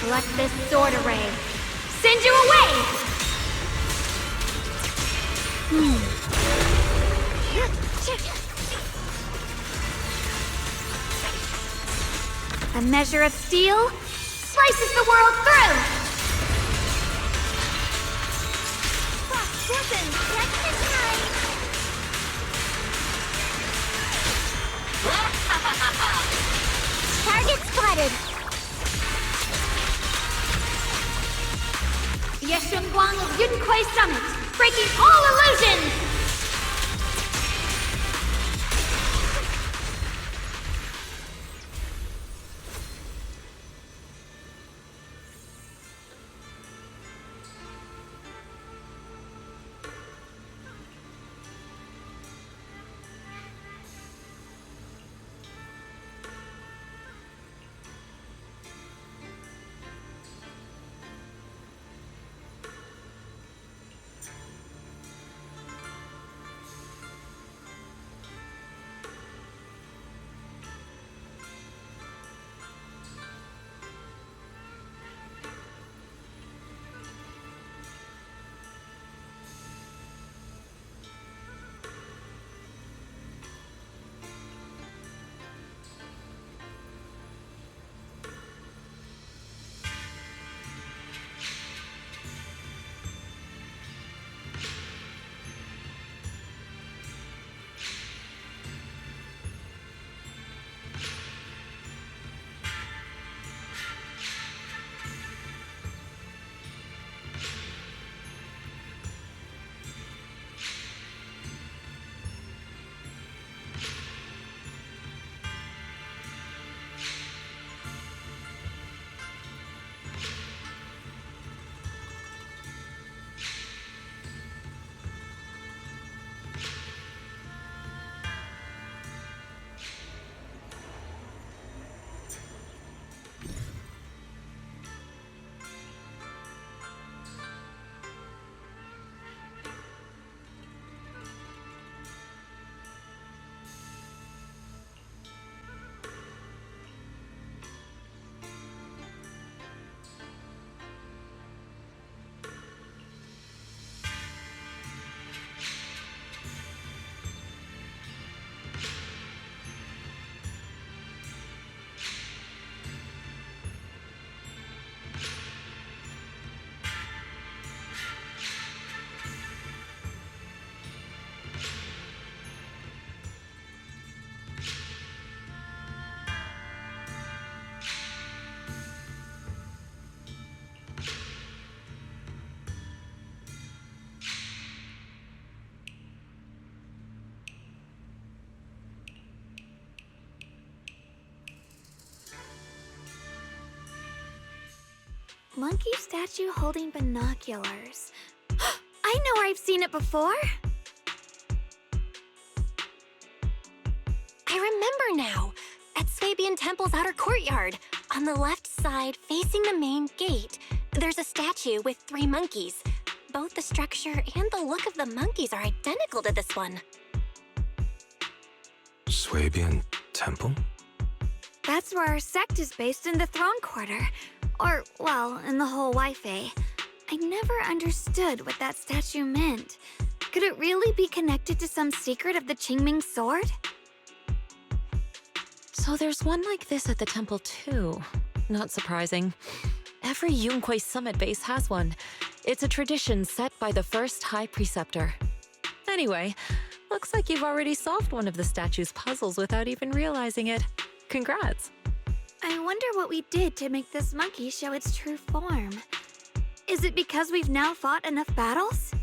Let this sword array send you away! A measure of steel slices the world through! Target spotted! The shungguang of Yunquai Summit, breaking all illusions! Monkey statue holding binoculars. I know where I've seen it before! I remember now. At Swabian Temple's outer courtyard. On the left side, facing the main gate, there's a statue with 3 monkeys. Both the structure and the look of the monkeys are identical to this one. Swabian Temple? That's where our sect is based in the Throne Quarter. Or, well, in the whole Wi-Fi. I never understood what that statue meant. Could it really be connected to some secret of the Qingming sword? So there's one like this at the temple too. Not surprising. Every Yunquai Summit base has one. It's a tradition set by the first High Preceptor. Anyway, looks like you've already solved one of the statue's puzzles without even realizing it. Congrats! I wonder what we did to make this monkey show its true form. Is it because we've now fought enough battles?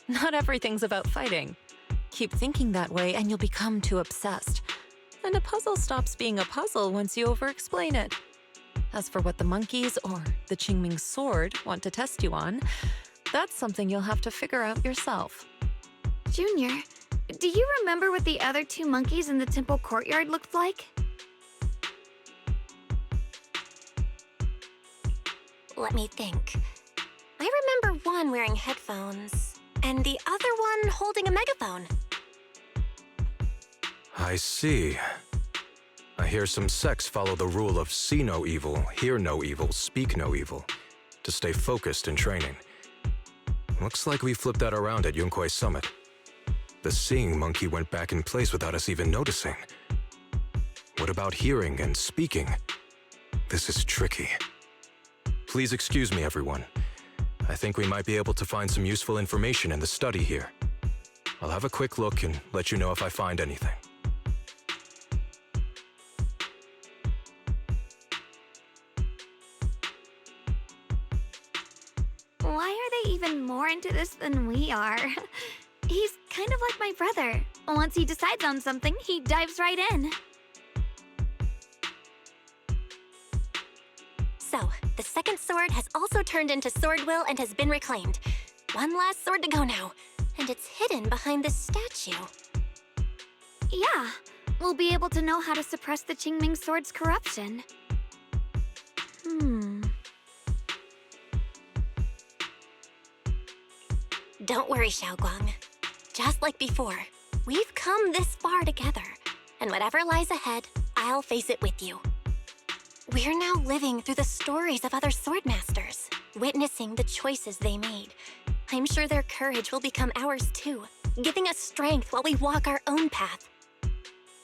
Not everything's about fighting. Keep thinking that way and you'll become too obsessed. and a puzzle stops being a puzzle once you over-explain it. As for what the monkeys or the Qingming sword want to test you on, that's something you'll have to figure out yourself. Junior, do you remember what the other two monkeys in the temple courtyard looked like? Let me think. I remember one wearing headphones, and the other one holding a megaphone. I see. I hear some sects follow the rule of see no evil, hear no evil, speak no evil, to stay focused in training. Looks like we flipped that around at Yunkui's summit. The seeing monkey went back in place without us even noticing. What about hearing and speaking? This is tricky. Please excuse me, everyone. I think we might be able to find some useful information in the study here. I'll have a quick look and let you know if I find anything. Why are they even more into this than we are? He's kind of like my brother. Once he decides on something, he dives right in. So, the second sword has also turned into sword will and has been reclaimed. One last sword to go now, and it's hidden behind this statue. Yeah, we'll be able to know how to suppress the Qingming sword's corruption. Don't worry, shungguang. Just like before, we've come this far together, and whatever lies ahead, I'll face it with you. We're now living through the stories of other swordmasters, witnessing the choices they made. I'm sure their courage will become ours too, giving us strength while we walk our own path.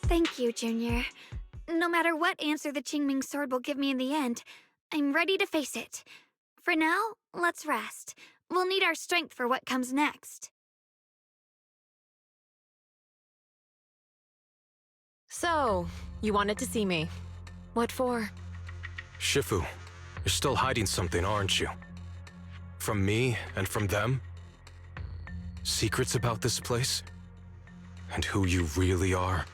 Thank you, Junior. No matter what answer the Qingming sword will give me in the end, I'm ready to face it. For now, let's rest. We'll need our strength for what comes next. So, you wanted to see me. What for? Shifu, you're still hiding something, aren't you? From me and from them? Secrets about this place? And who you really are?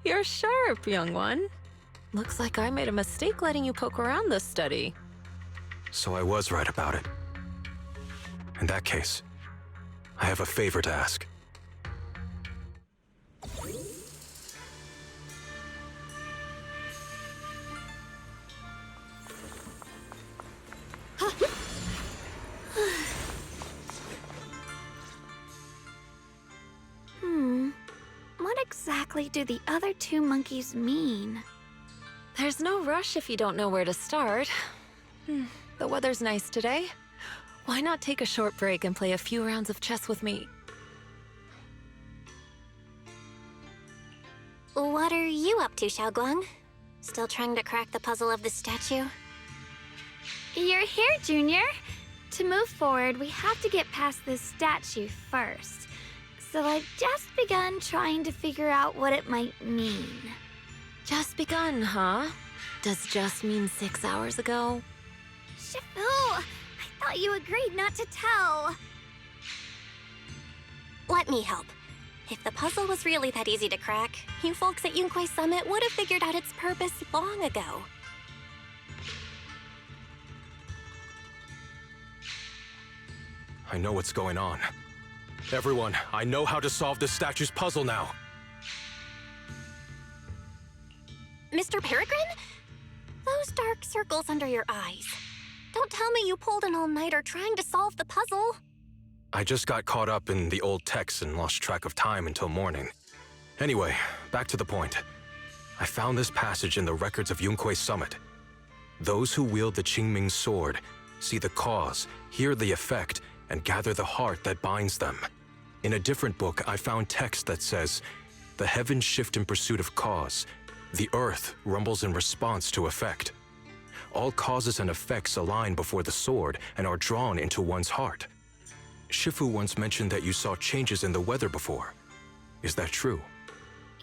You're sharp, young one. Looks like I made a mistake letting you poke around this study. So I was right about it. In that case, I have a favor to ask. What exactly do the other two monkeys mean? There's no rush if you don't know where to start. The weather's nice today. Why not take a short break and play a few rounds of chess with me? What are you up to, shungguang? Still trying to crack the puzzle of the statue? You're here, Junior. To move forward, we have to get past this statue first. So I've just begun trying to figure out what it might mean. Just begun, huh? Does just mean 6 hours ago? Shifu! I thought you agreed not to tell. Let me help. If the puzzle was really that easy to crack, you folks at Yunkui's summit would have figured out its purpose long ago. I know what's going on. Everyone, I know how to solve this statue's puzzle now. Mr. Peregrine? Those dark circles under your eyes. Don't tell me you pulled an all-nighter trying to solve the puzzle. I just got caught up in the old texts and lost track of time until morning. Anyway, back to the point. I found this passage in the records of Yunkui's summit. Those who wield the Qingming sword see the cause, hear the effect, and gather the heart that binds them. In a different book, I found text that says, "The heavens shift in pursuit of cause. The earth rumbles in response to effect. All causes and effects align before the sword and are drawn into one's heart." Shifu once mentioned that you saw changes in the weather before. Is that true?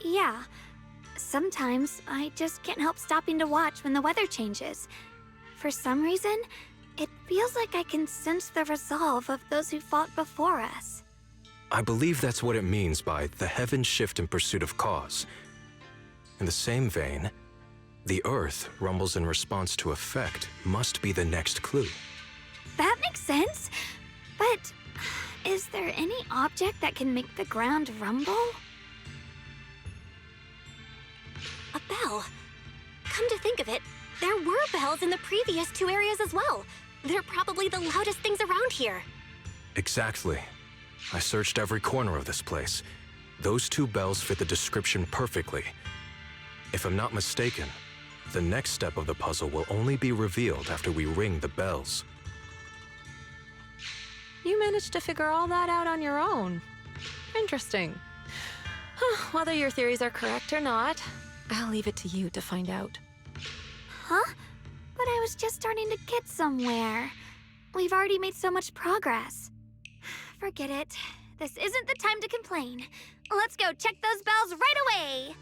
Yeah. Sometimes I just can't help stopping to watch when the weather changes. For some reason, it feels like I can sense the resolve of those who fought before us. I believe that's what it means by the heavens shift in pursuit of cause. In the same vein, the Earth rumbles in response to effect must be the next clue. That makes sense. But is there any object that can make the ground rumble? A bell. Come to think of it, there were bells in the previous 2 areas as well. They're probably the loudest things around here. Exactly. I searched every corner of this place. Those 2 bells fit the description perfectly. If I'm not mistaken, the next step of the puzzle will only be revealed after we ring the bells. You managed to figure all that out on your own. Interesting. Whether your theories are correct or not, I'll leave it to you to find out. Huh? But I was just starting to get somewhere. We've already made so much progress. Forget it. This isn't the time to complain. Let's go check those bells right away!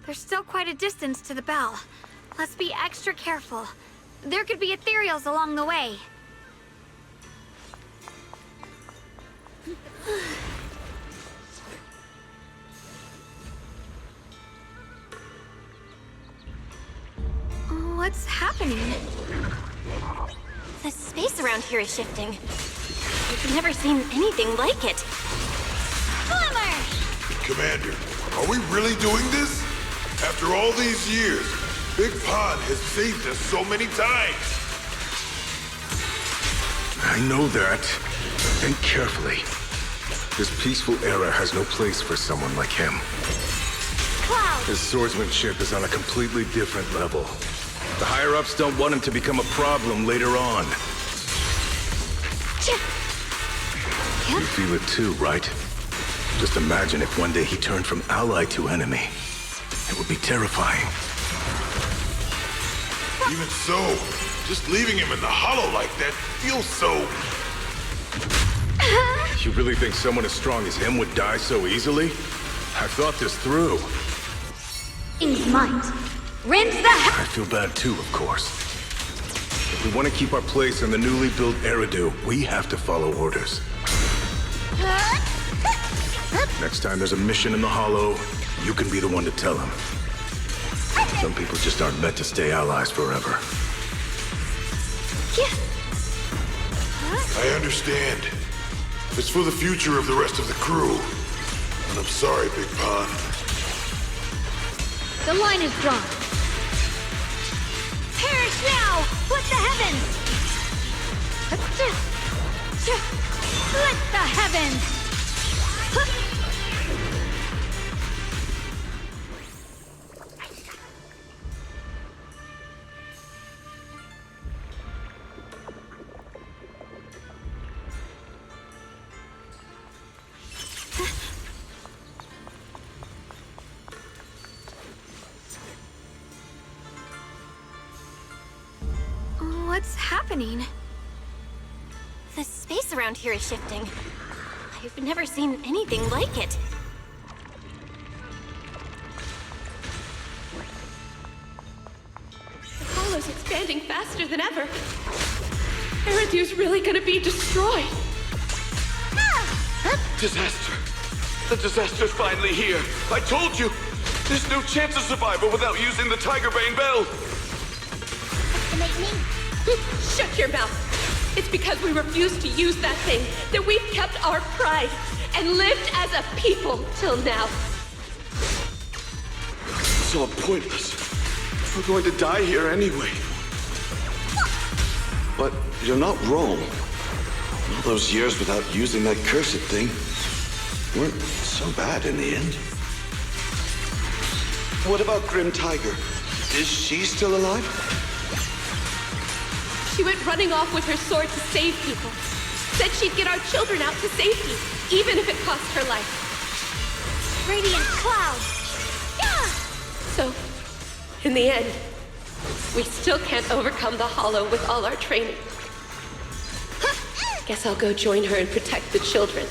There's still quite a distance to the bell. Let's be extra careful. There could be ethereals along the way. What's happening? The space around here is shifting. I've never seen anything like it. Glimmer! Commander, are we really doing this? After all these years, Big Pond has saved us so many times. I know that. Think carefully. This peaceful era has no place for someone like him. Cloud! His swordsmanship is on a completely different level. The higher-ups don't want him to become a problem later on. You feel it too, right? Just imagine if one day he turned from ally to enemy. It would be terrifying. Even so, just leaving him in the hollow like that feels so... You really think someone as strong as him would die so easily? I've thought this through. King's might. Rend the I feel bad too, of course. If we want to keep our place in the newly built RIDU, we have to follow orders. Next time there's a mission in the hollow, you can be the one to tell him. Some people just aren't meant to stay allies forever. I understand. It's for the future of the rest of the crew. And I'm sorry, Big Pond. The line is drawn. Perish now! What the heavens! Let the heavens! What's happening? The space around here is shifting. I've never seen anything like it. The hollow's expanding faster than ever. RIDU's really gonna be destroyed. Disaster. The disaster's finally here. I told you. There's no chance of survival without using the Tiger Bane Bell. Make me. Shut your mouth. It's because we refused to use that thing that we've kept our pride and lived as a people till now. It's all pointless. We're going to die here anyway. But you're not wrong. All those years without using that cursed thing weren't so bad in the end. What about Grim Tiger? Is she still alive? She went running off with her sword to save people. Said she'd get our children out to safety, even if it cost her life. Radiant cloud! So, in the end, we still can't overcome the hollow with all our training. Guess I'll go join her and protect the children.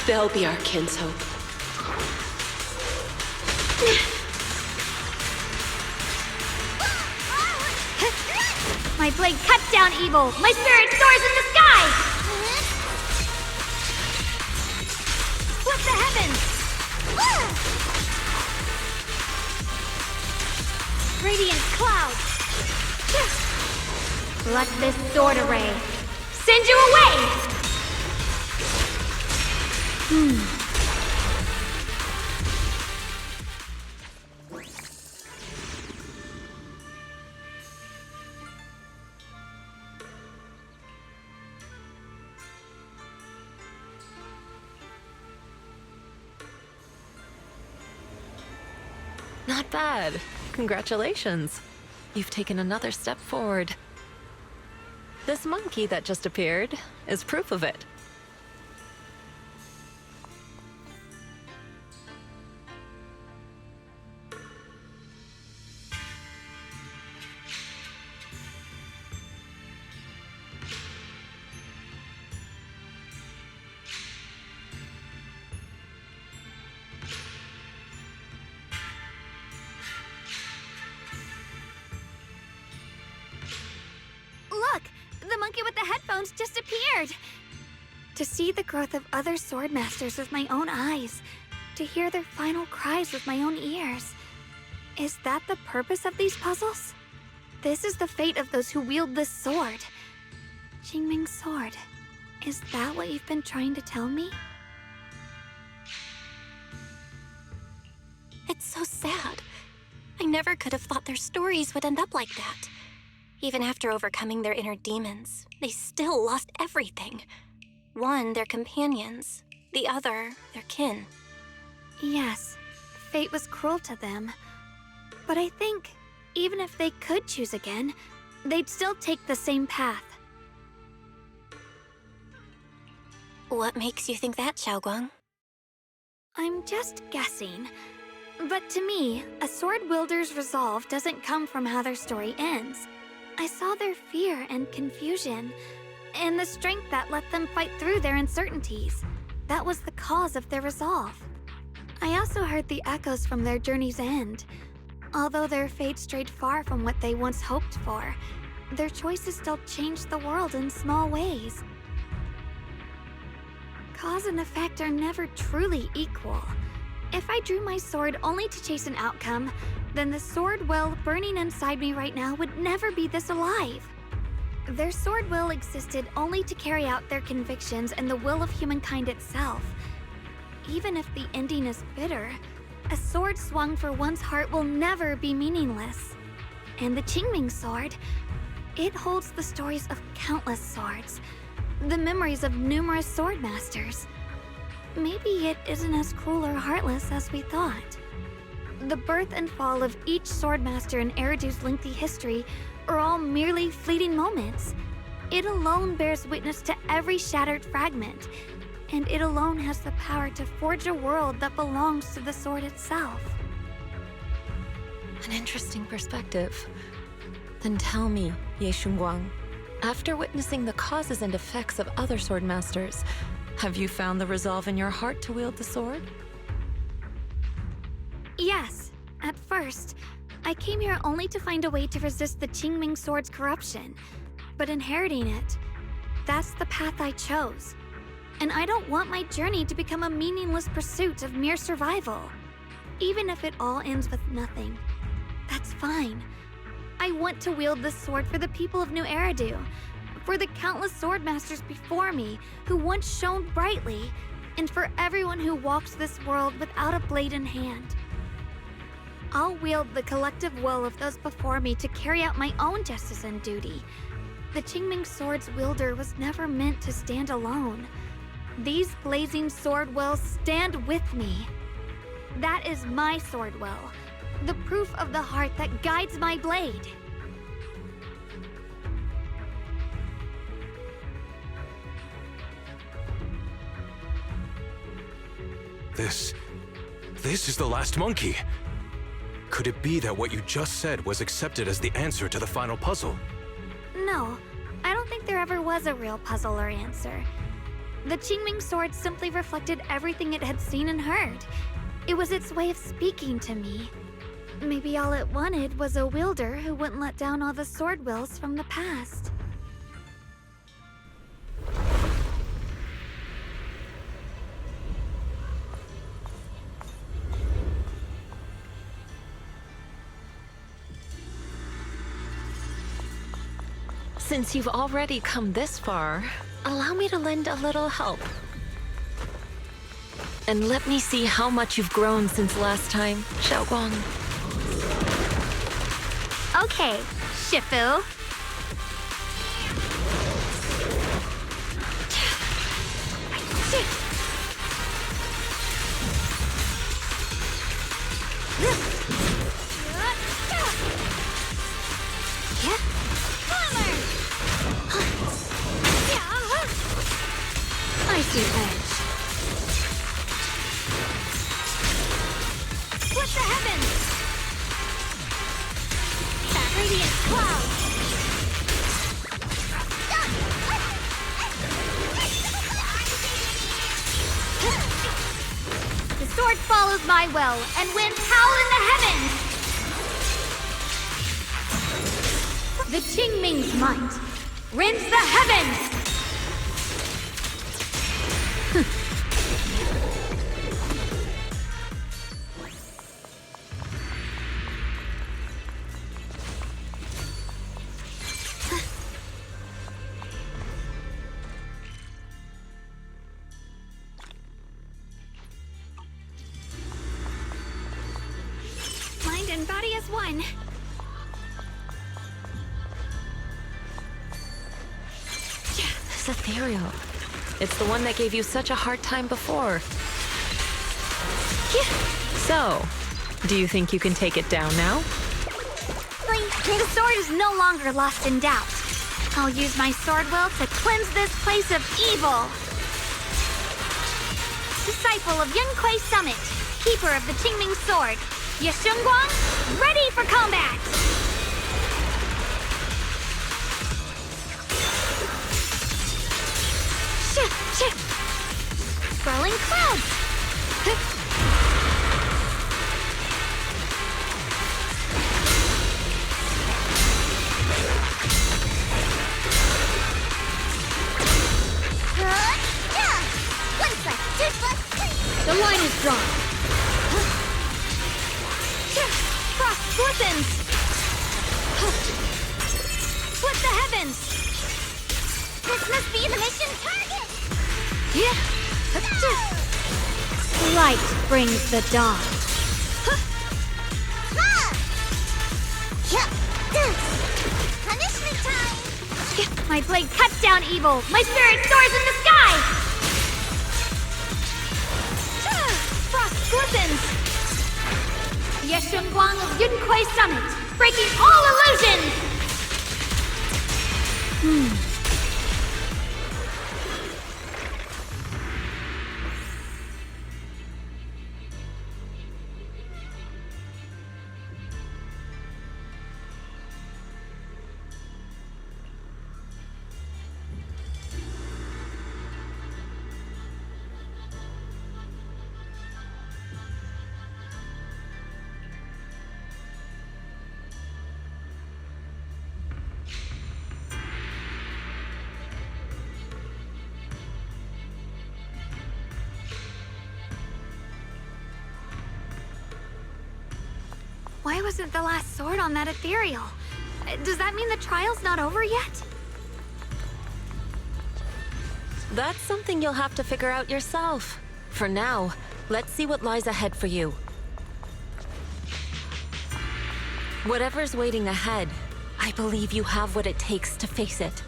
They'll be our kinshope. My blade cuts down evil! My spirit soars in the sky! Split the heavens! Radiant cloud! Let this sword array send you away! Not bad. Congratulations. You've taken another step forward. This monkey that just appeared is proof of it. Look! The monkey with the headphones just appeared! To see the growth of other sword masters with my own eyes, to hear their final cries with my own ears. Is that the purpose of these puzzles? This is the fate of those who wield this sword. Qingming's sword. Is that what you've been trying to tell me? It's so sad. I never could have thought their stories would end up like that. Even after overcoming their inner demons, they still lost everything. One, their companions. The other, their kin. Yes, fate was cruel to them. But I think, even if they could choose again, they'd still take the same path. What makes you think that, shungguang? I'm just guessing. But to me, a sword wielder's resolve doesn't come from how their story ends. I saw their fear and confusion, and the strength that let them fight through their uncertainties. That was the cause of their resolve. I also heard the echoes from their journey's end. Although their fate strayed far from what they once hoped for, their choices still changed the world in small ways. Cause and effect are never truly equal. If I drew my sword only to chase an outcome, then the sword well burning inside me right now would never be this alive. Their sword will existed only to carry out their convictions and the will of humankind itself. Even if the ending is bitter, a sword swung for one's heart will never be meaningless. And the Qingming sword, it holds the stories of countless swords, the memories of numerous sword masters. Maybe it isn't as cruel or heartless as we thought. The birth and fall of each swordmaster in RIDU's lengthy history are all merely fleeting moments. It alone bears witness to every shattered fragment, and it alone has the power to forge a world that belongs to the sword itself. An interesting perspective. Then tell me, Yixuan, after witnessing the causes and effects of other sword masters, have you found the resolve in your heart to wield the sword? Yes, at first. I came here only to find a way to resist the Qingming sword's corruption. But inheriting it, that's the path I chose. And I don't want my journey to become a meaningless pursuit of mere survival. Even if it all ends with nothing, that's fine. I want to wield this sword for the people of New RIDU, for the countless swordmasters before me who once shone brightly, and for everyone who walks this world without a blade in hand. I'll wield the collective will of those before me to carry out my own justice and duty. The Qingming sword's wielder was never meant to stand alone. These blazing sword wills stand with me. That is my sword will, the proof of the heart that guides my blade. This is the last monkey. Could it be that what you just said was accepted as the answer to the final puzzle? No, I don't think there ever was a real puzzle or answer. The Qingming sword simply reflected everything it had seen and heard. It was its way of speaking to me. Maybe all it wanted was a wielder who wouldn't let down all the sword wills from the past. Since you've already come this far, allow me to lend a little help. And let me see how much you've grown since last time, shungguang. Okay, Shifu. I see edge. Split the heavens! That radiant cloud! The sword follows my will, and winds howl in the heavens! The Qingming's might rends the heavens! Mind and body as one. It's ethereal. It's the one that gave you such a hard time before. So, do you think you can take it down now? The sword is no longer lost in doubt. I'll use my sword will to cleanse this place of evil. Disciple of Yunquei Summit, keeper of the Qingming sword, Yixuan, ready for combat! Swirling clouds! The line is drawn. Frost glistens! Split the heavens! This must be the mission target! Light brings the dawn. Punishment time! My blade cuts down evil! My spirit soars in the sky! Frost glistens! Yixuan of Yunquei Summit, breaking all illusions! Why wasn't the last sword on that ethereal? Does that mean the trial's not over yet? That's something you'll have to figure out yourself. For now, let's see what lies ahead for you. Whatever's waiting ahead, I believe you have what it takes to face it.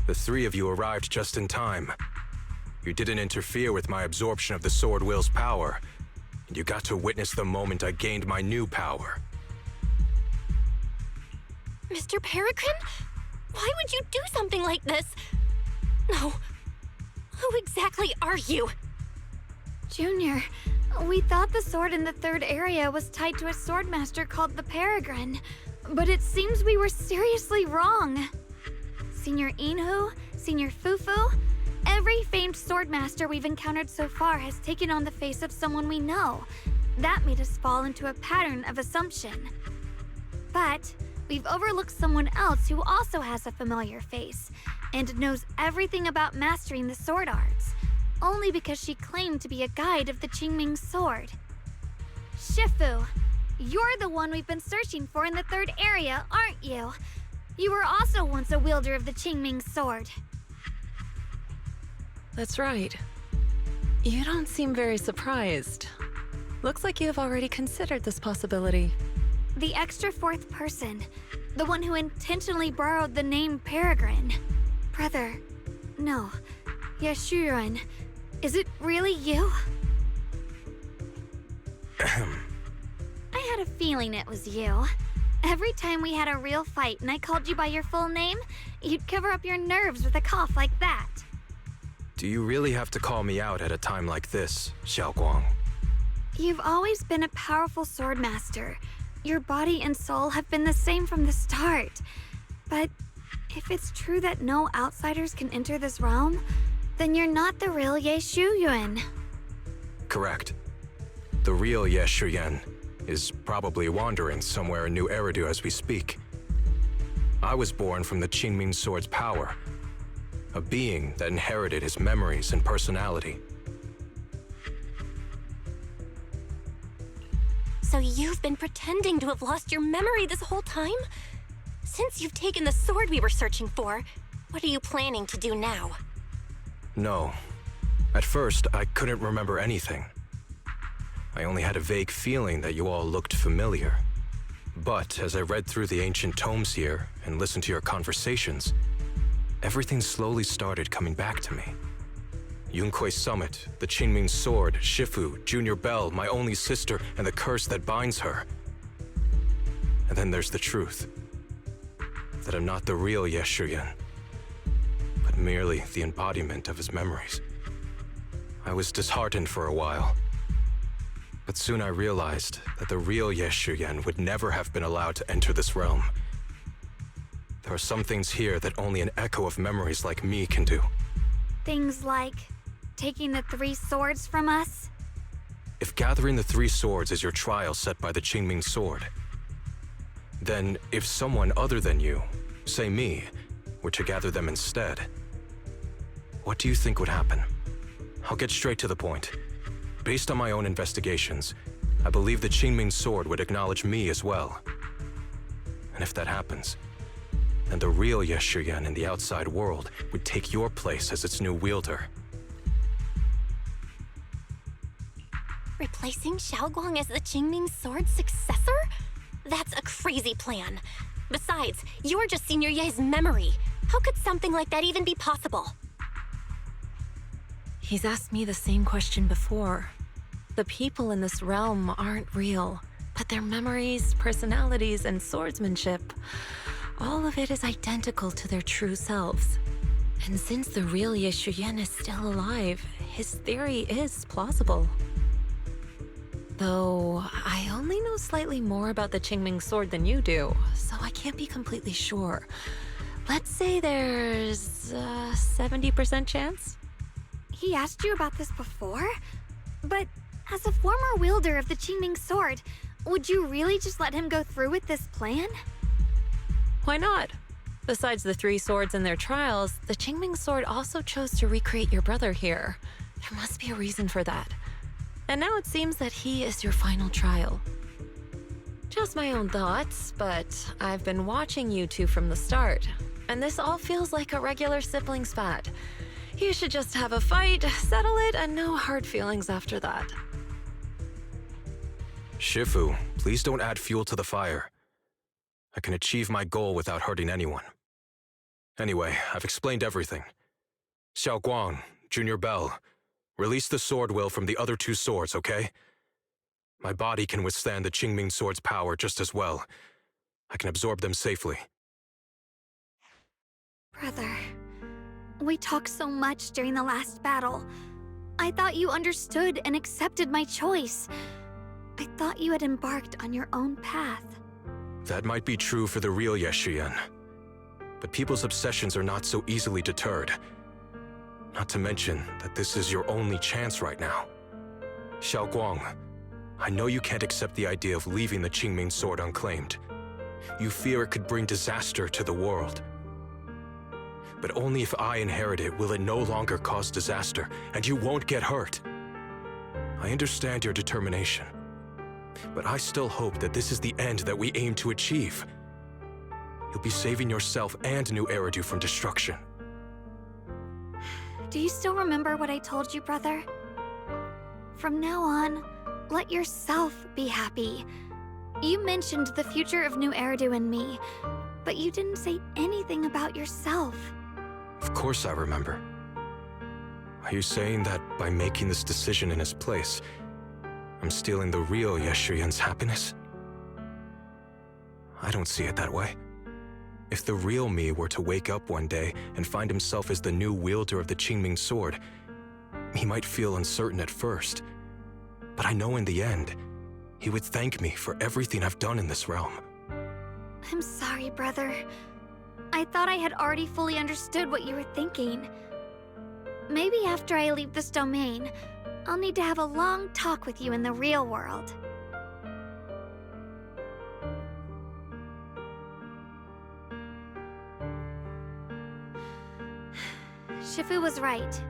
The three of you arrived just in time. You didn't interfere with my absorption of the Sword Will's power, and you got to witness the moment I gained my new power. Mr. Peregrine? Why would you do something like this? No. Who exactly are you? Junior, we thought the sword in the third area was tied to a swordmaster called the Peregrine, but it seems we were seriously wrong. Senior Inhu, Senior Fufu, every famed swordmaster we've encountered so far has taken on the face of someone we know. That made us fall into a pattern of assumption. But we've overlooked someone else who also has a familiar face and knows everything about mastering the sword arts, only because she claimed to be a guide of the Qingming sword. Shifu, you're the one we've been searching for in the third area, aren't you? You were also once a wielder of the Qingming sword. That's right. You don't seem very surprised. Looks like you have already considered this possibility. The extra fourth person, the one who intentionally borrowed the name Peregrine. Brother, no, Yixuan, is it really you? I had a feeling it was you. Every time we had a real fight and I called you by your full name, you'd cover up your nerves with a cough like that. Do you really have to call me out at a time like this, Shungguang? You've always been a powerful swordmaster. Your body and soul have been the same from the start. But if it's true that no outsiders can enter this realm, then you're not the real Yixuan. Correct. The real Yixuan is probably wandering somewhere in New RIDU as we speak. I was born from the Qingming sword's power, a being that inherited his memories and personality. So you've been pretending to have lost your memory this whole time? Since you've taken the sword we were searching for, what are you planning to do now? No. At first, I couldn't remember anything. I only had a vague feeling that you all looked familiar. But as I read through the ancient tomes here and listened to your conversations, everything slowly started coming back to me. Yunkui's summit, the Qingming sword, Shifu, Junior Belle, my only sister, and the curse that binds her. And then there's the truth. That I'm not the real Yixuan, but merely the embodiment of his memories. I was disheartened for a while, but soon I realized that the real Yixuan would never have been allowed to enter this realm. There are some things here that only an echo of memories like me can do. Things like taking the 3 swords from us? If gathering the 3 swords is your trial set by the Qingming sword, then if someone other than you, say me, were to gather them instead, what do you think would happen? I'll get straight to the point. Based on my own investigations, I believe the Qingming sword would acknowledge me as well. And if that happens, then the real Yixuan in the outside world would take your place as its new wielder. Replacing Shungguang as the Qingming sword's successor? That's a crazy plan. Besides, you're just Senior Ye's memory. How could something like that even be possible? He's asked me the same question before. The people in this realm aren't real, but their memories, personalities, and swordsmanship, all of it is identical to their true selves. And since the real Yixuan is still alive, his theory is plausible. Though, I only know slightly more about the Qingming sword than you do, so I can't be completely sure. Let's say there's a 70% chance? He asked you about this before? But as a former wielder of the Qingming sword, would you really just let him go through with this plan? Why not? Besides the 3 swords and their trials, the Qingming sword also chose to recreate your brother here. There must be a reason for that. And now it seems that he is your final trial. Just my own thoughts, but I've been watching you two from the start, and this all feels like a regular sibling spat. You should just have a fight, settle it, and no hard feelings after that. Shifu, please don't add fuel to the fire. I can achieve my goal without hurting anyone. Anyway, I've explained everything. Shungguang, Junior Bell, release the sword will from the other two swords, okay? My body can withstand the Qingming sword's power just as well. I can absorb them safely. Brother, we talked so much during the last battle. I thought you understood and accepted my choice. I thought you had embarked on your own path. That might be true for the real Yixuan. But people's obsessions are not so easily deterred. Not to mention that this is your only chance right now. Shungguang, I know you can't accept the idea of leaving the Qingming sword unclaimed. You fear it could bring disaster to the world. But only if I inherit it will it no longer cause disaster, and you won't get hurt. I understand your determination, but I still hope that this is the end that we aim to achieve. You'll be saving yourself and New RIDU from destruction. Do you still remember what I told you, brother? From now on, let yourself be happy. You mentioned the future of New RIDU and me, but you didn't say anything about yourself. Of course I remember. Are you saying that by making this decision in his place, I'm stealing the real Yixuan's happiness? I don't see it that way. If the real me were to wake up one day and find himself as the new wielder of the Qingming sword, he might feel uncertain at first. But I know in the end, he would thank me for everything I've done in this realm. I'm sorry, brother. I thought I had already fully understood what you were thinking. Maybe after I leave this domain, I'll need to have a long talk with you in the real world. Shifu was right.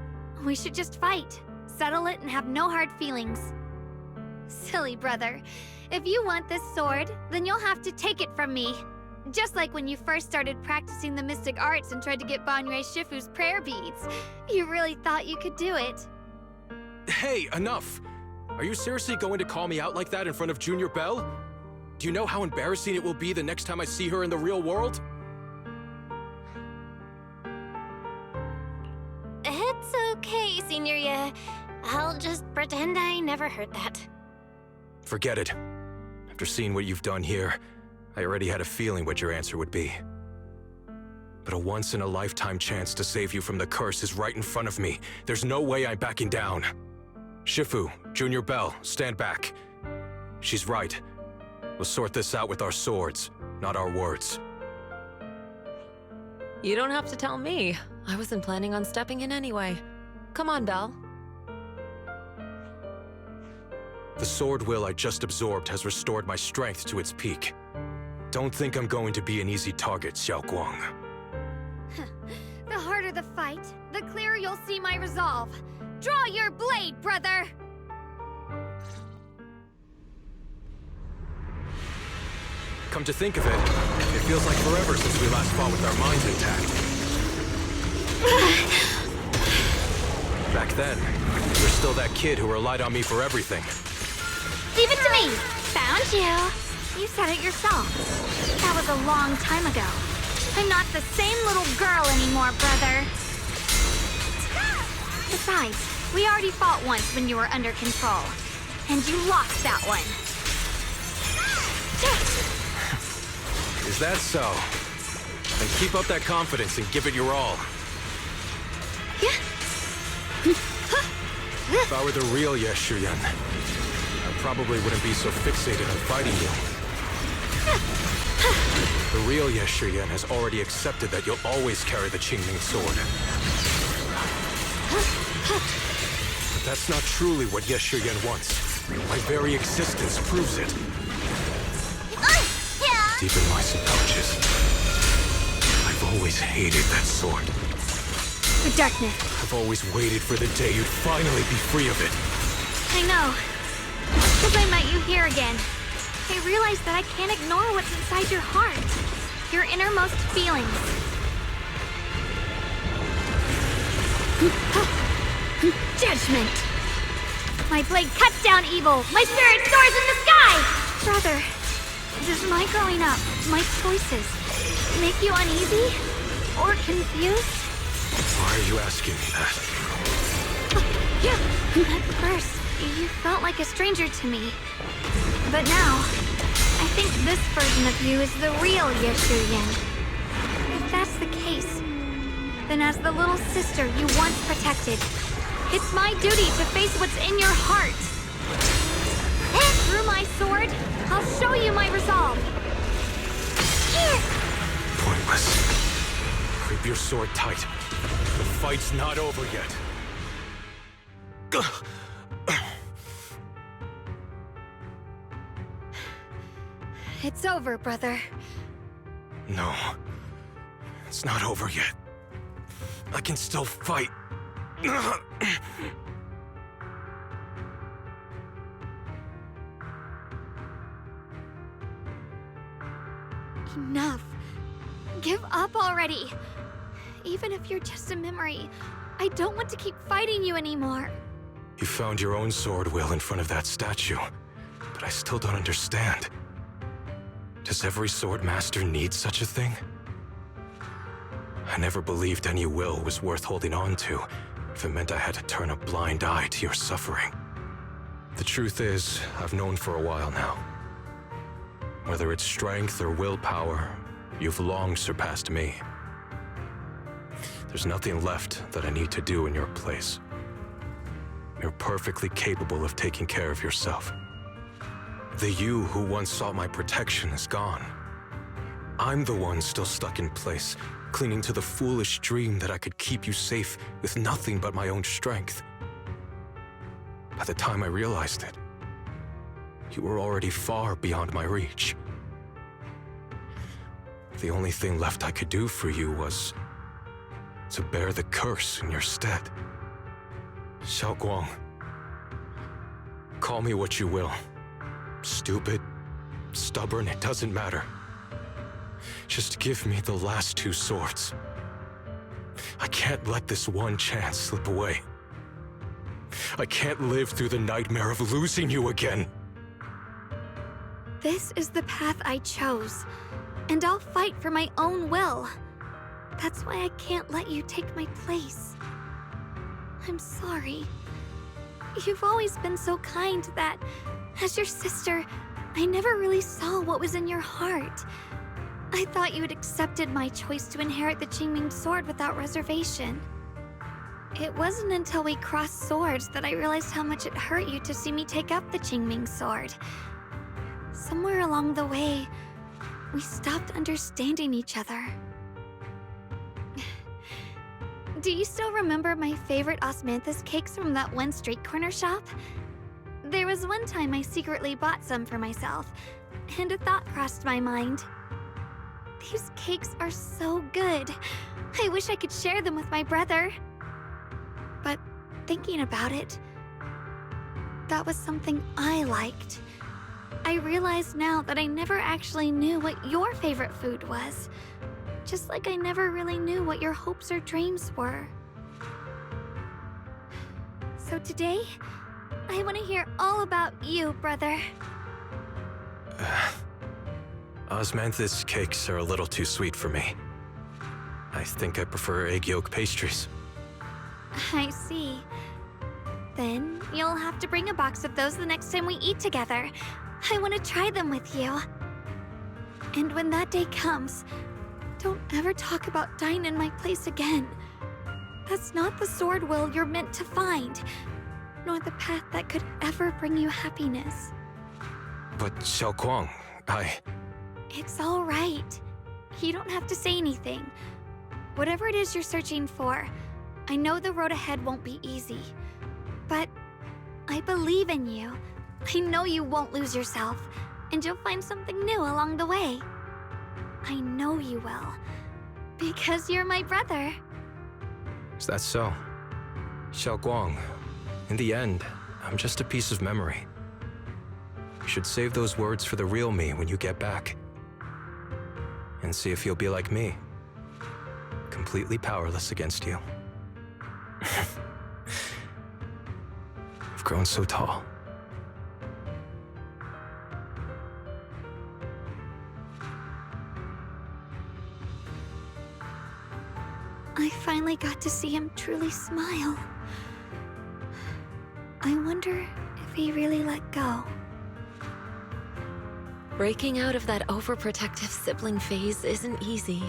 We should just fight, settle it, and have no hard feelings. Silly brother. If you want this sword, then you'll have to take it from me. Just like when you first started practicing the mystic arts and tried to get banyue Shifu's prayer beads. You really thought you could do it. Hey, enough! Are you seriously going to call me out like that in front of Junior Bell? Do you know how embarrassing it will be the next time I see her in the real world? It's okay, Senior. I'll just pretend I never heard that. Forget it. After seeing what you've done here, I already had a feeling what your answer would be. But a once-in-a-lifetime chance to save you from the curse is right in front of me. There's no way I'm backing down. Shifu, Junior Bell, stand back. She's right. We'll sort this out with our swords, not our words. You don't have to tell me. I wasn't planning on stepping in anyway. Come on, Belle. The sword will I just absorbed has restored my strength to its peak. Don't think I'm going to be an easy target, Shungguang. The harder the fight, the clearer you'll see my resolve. Draw your blade, brother! Come to think of it, it feels like forever since we last fought with our minds intact. Back then, you were still that kid who relied on me for everything. Leave it to me! Found you! You said it yourself. That was a long time ago. I'm not the same little girl anymore, brother. Besides, we already fought once when you were under control. And you lost that one. Is that so? Then keep up that confidence and give it your all. If I were the real Yixuan, I probably wouldn't be so fixated on fighting you. The real Yixuan has already accepted that you'll always carry the Qingming sword. But that's not truly what Yixuan wants. My very existence proves it. Deep in my subconscious, I've always hated that sword. The darkness. I've always waited for the day you'd finally be free of it. I know. Because I met you here again. I realized that I can't ignore what's inside your heart. Your innermost feelings. Judgment! My blade cuts down evil! My spirit soars in the sky! Brother, does my growing up, my choices, make you uneasy? or confused? Why are you asking me that? Yeah, at first, you felt like a stranger to me. But now, I think this version of you is the real Yixuan. If that's the case, then as the little sister you once protected, it's my duty to face what's in your heart. Through my sword, I'll show you my resolve. Pointless. Grip your sword tight. The fight's not over yet. It's over, brother. No. It's not over yet. I can still fight. Enough. Give up already. Even if you're just a memory, I don't want to keep fighting you anymore. You found your own sword will in front of that statue, but I still don't understand. Does every sword master need such a thing? I never believed any will was worth holding on to if it meant I had to turn a blind eye to your suffering. The truth is, I've known for a while now. Whether it's strength or willpower, you've long surpassed me. There's nothing left that I need to do in your place. You're perfectly capable of taking care of yourself. The you who once sought my protection is gone. I'm the one still stuck in place, clinging to the foolish dream that I could keep you safe with nothing but my own strength. By the time I realized it, you were already far beyond my reach. The only thing left I could do for you was to bear the curse in your stead. Shungguang, call me what you will. Stupid, stubborn, it doesn't matter. Just give me the last two swords. I can't let this one chance slip away. I can't live through the nightmare of losing you again. This is the path I chose, and I'll fight for my own will. That's why I can't let you take my place. I'm sorry. You've always been so kind that, as your sister, I never really saw what was in your heart. I thought you had accepted my choice to inherit the Qingming sword without reservation. It wasn't until we crossed swords that I realized how much it hurt you to see me take up the Qingming sword. Somewhere along the way, we stopped understanding each other. Do you still remember my favorite osmanthus cakes from that one street corner shop? There was one time I secretly bought some for myself, and a thought crossed my mind. These cakes are so good. I wish I could share them with my brother. But thinking about it, that was something I liked. I realize now that I never actually knew what your favorite food was. Just like I never really knew what your hopes or dreams were. So today, I want to hear all about you, brother. Osmanthus cakes are a little too sweet for me. I think I prefer egg yolk pastries. I see. Then you'll have to bring a box of those the next time we eat together. I want to try them with you. And when that day comes, don't ever talk about dying in my place again. That's not the sword will you're meant to find, nor the path that could ever bring you happiness. But Shungguang, It's all right. You don't have to say anything. Whatever it is you're searching for, I know the road ahead won't be easy. But I believe in you. I know you won't lose yourself, and you'll find something new along the way. I know you will, because you're my brother. Is that so? Shungguang, in the end, I'm just a piece of memory. You should save those words for the real me when you get back. And see if you'll be like me. Completely powerless against you. I've grown so tall. I finally got to see him truly smile. I wonder if he really let go. Breaking out of that overprotective sibling phase isn't easy.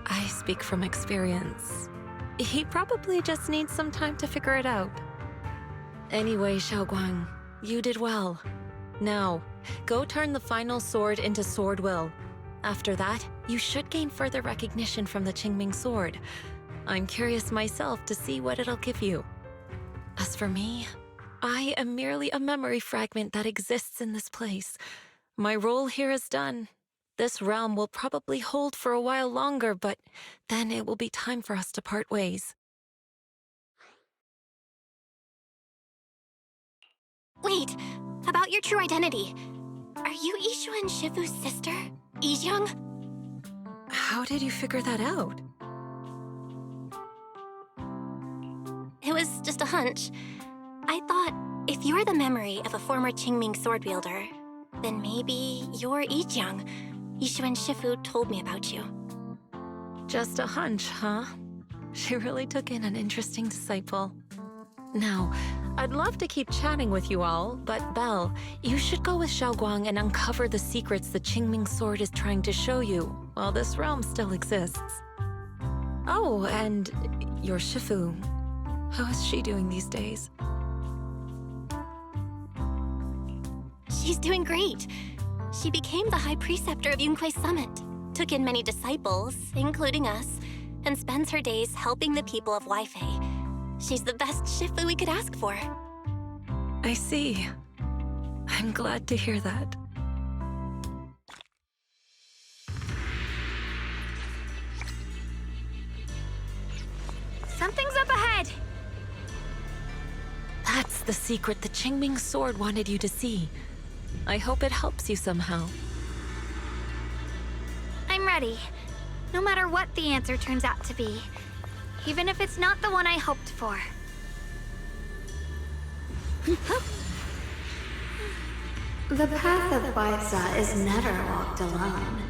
I speak from experience. He probably just needs some time to figure it out. Anyway, Shungguang, you did well. Now, go turn the final sword into Sword Will. After that, you should gain further recognition from the Qingming sword. I'm curious myself to see what it'll give you. As for me, I am merely a memory fragment that exists in this place. My role here is done. This realm will probably hold for a while longer, but then it will be time for us to part ways. Wait, about your true identity. Are you Yixuan Shifu's sister, Yixuan? How did you figure that out? It was just a hunch. I thought, if you're the memory of a former Qingming sword wielder, then maybe you're Yixuan. Yixuan Shifu told me about you. Just a hunch, huh? She really took in an interesting disciple. Now, I'd love to keep chatting with you all, but Belle, you should go with Shungguang and uncover the secrets the Qingming sword is trying to show you, while this realm still exists. Oh, and your Shifu. How is she doing these days? She's doing great. She became the High Preceptor of Yunque's Summit, took in many disciples, including us, and spends her days helping the people of Weifei. She's the best Shifu we could ask for. I see. I'm glad to hear that. Something's up ahead! That's the secret the Qingming sword wanted you to see. I hope it helps you somehow. I'm ready. No matter what the answer turns out to be. Even if it's not the one I hoped for. The path of Baizi is never walked alone.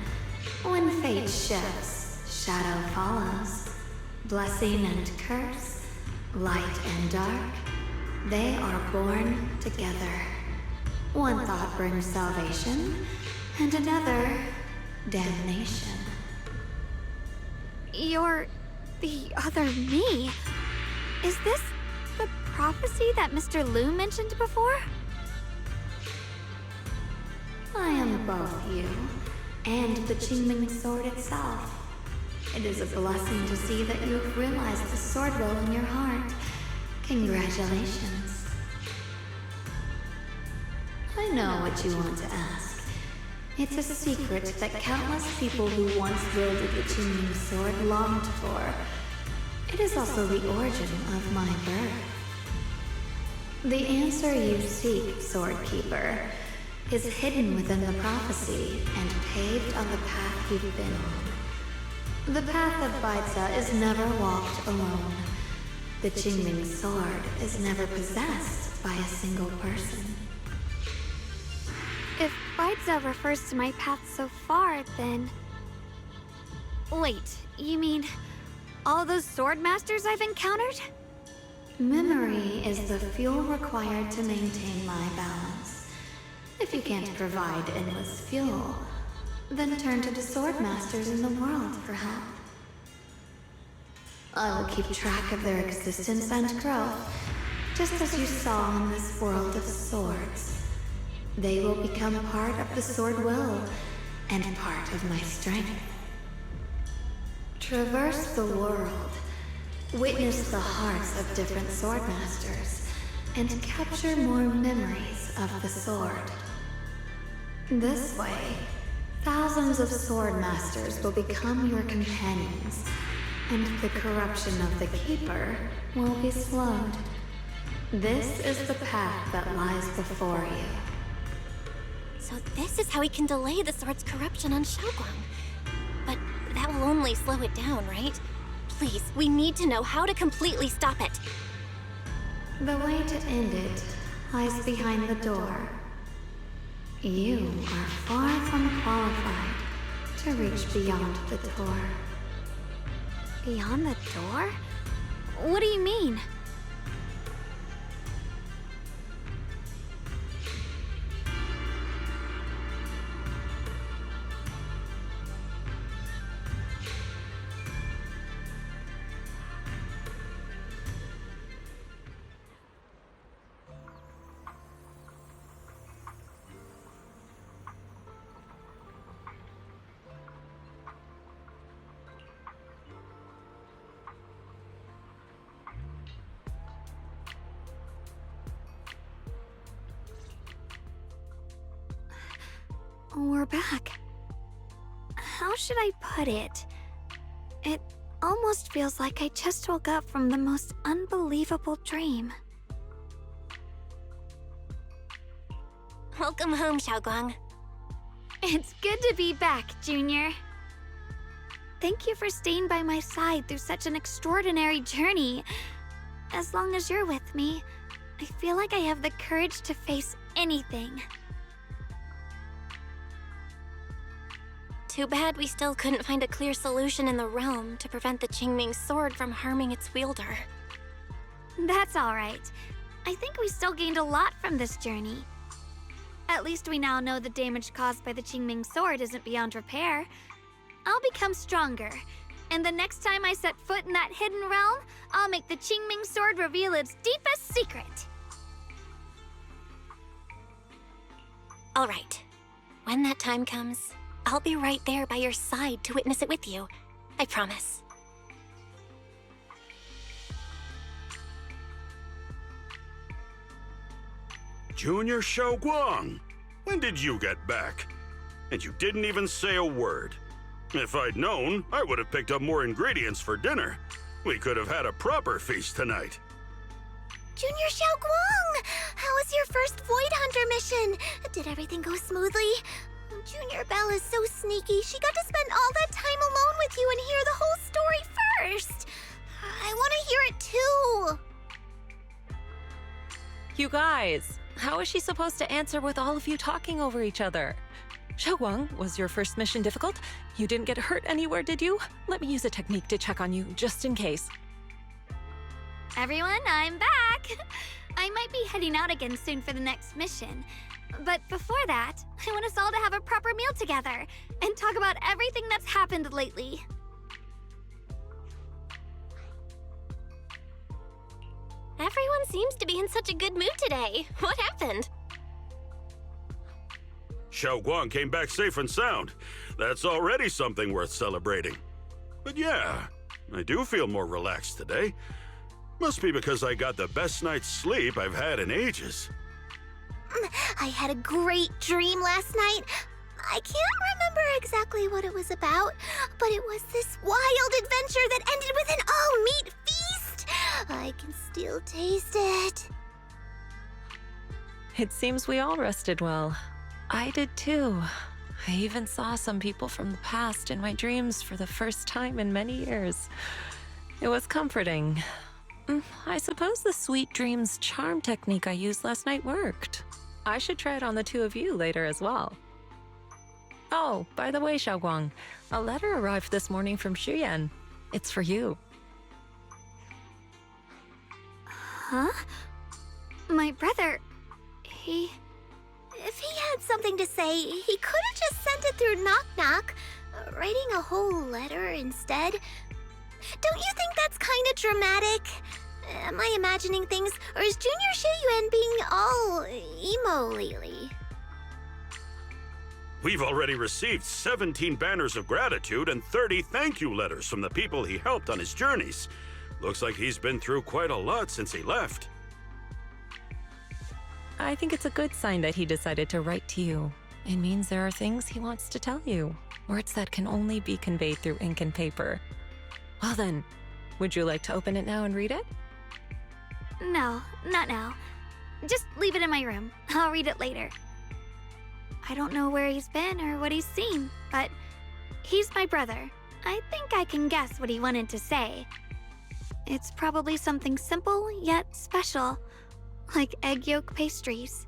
When fate shifts, shadow follows. Blessing and curse, light and dark, they are born together. One thought brings salvation, and another, damnation. You're the other me. Is this the prophecy that Mr. Liu mentioned before? I am both you and the Qingming sword itself. It is a blessing to see that you have realized the sword will in your heart. Congratulations. I know what you want to ask. It's a secret that countless people who once wielded the Qingming sword longed for. It is also the origin of my birth. The answer you seek, Sword Keeper, is hidden within the prophecy and paved on the path you've been on. The path of Baizi is never walked alone. The Qingming sword is never possessed by a single person. If Baizi refers to my path so far, then... Wait, you mean all those sword masters I've encountered? Memory is the fuel required to maintain my balance. If you can't provide endless fuel, then turn to the sword masters in the world for help. I will keep track of their existence and growth, just as you saw in this world of swords. They will become part of the sword will, and part of my strength. Traverse the world, witness the hearts of different swordmasters, and capture more memories of the sword. This way, thousands of swordmasters will become your companions, and the corruption of the Keeper will be slowed. This is the path that lies before you. So this is how we can delay the sword's corruption on Shungguang. But that will only slow it down, right? Please, we need to know how to completely stop it. The way to end it lies behind the door. You are far from qualified to reach beyond the door. Beyond the door? What do you mean? We're back. How should I put it? It almost feels like I just woke up from the most unbelievable dream. Welcome home, shungguang. It's good to be back, Junior. Thank you for staying by my side through such an extraordinary journey. As long as you're with me, I feel like I have the courage to face anything. Too bad we still couldn't find a clear solution in the realm to prevent the Qingming sword from harming its wielder. That's all right. I think we still gained a lot from this journey. At least we now know the damage caused by the Qingming sword isn't beyond repair. I'll become stronger, and the next time I set foot in that hidden realm, I'll make the Qingming sword reveal its deepest secret. All right. When that time comes, I'll be right there by your side to witness it with you. I promise. Junior Shungguang, when did you get back? And you didn't even say a word. If I'd known, I would have picked up more ingredients for dinner. We could have had a proper feast tonight. Junior Shungguang, how was your first Void Hunter mission? Did everything go smoothly? Junior Belle is so sneaky. She got to spend all that time alone with you and hear the whole story first. I want to hear it too. You guys, how is she supposed to answer with all of you talking over each other? Shungguang, was your first mission difficult? You didn't get hurt anywhere, did you? Let me use a technique to check on you, just in case. Everyone, I'm back! I might be heading out again soon for the next mission. But before that, I want us all to have a proper meal together and talk about everything that's happened lately. Everyone seems to be in such a good mood today. What happened? Shungguang came back safe and sound. That's already something worth celebrating. But yeah, I do feel more relaxed today. Must be because I got the best night's sleep I've had in ages. I had a great dream last night. I can't remember exactly what it was about, but it was this wild adventure that ended with an all-meat feast. I can still taste it. It seems we all rested well. I did too. I even saw some people from the past in my dreams for the first time in many years. It was comforting. I suppose the sweet dreams charm technique I used last night worked. I should try it on the two of you later as well. Oh, by the way, Shungguang, a letter arrived this morning from Vivian. It's for you. Huh? My brother, If he had something to say, he could have just sent it through Knock Knock, writing a whole letter instead. Don't you think that's kind of dramatic? Am I imagining things, or is Junior Shiyuan being all emo lately? We've already received 17 banners of gratitude and 30 thank you letters from the people he helped on his journeys. Looks like he's been through quite a lot since he left. I think it's a good sign that he decided to write to you. It means there are things he wants to tell you, words that can only be conveyed through ink and paper. Well then, would you like to open it now and read it? no, not now. Just leave it in my room. I'll read it later. I don't know where he's been or what he's seen, but he's my brother. I think I can guess what he wanted to say. It's probably something simple yet special, like egg yolk pastries.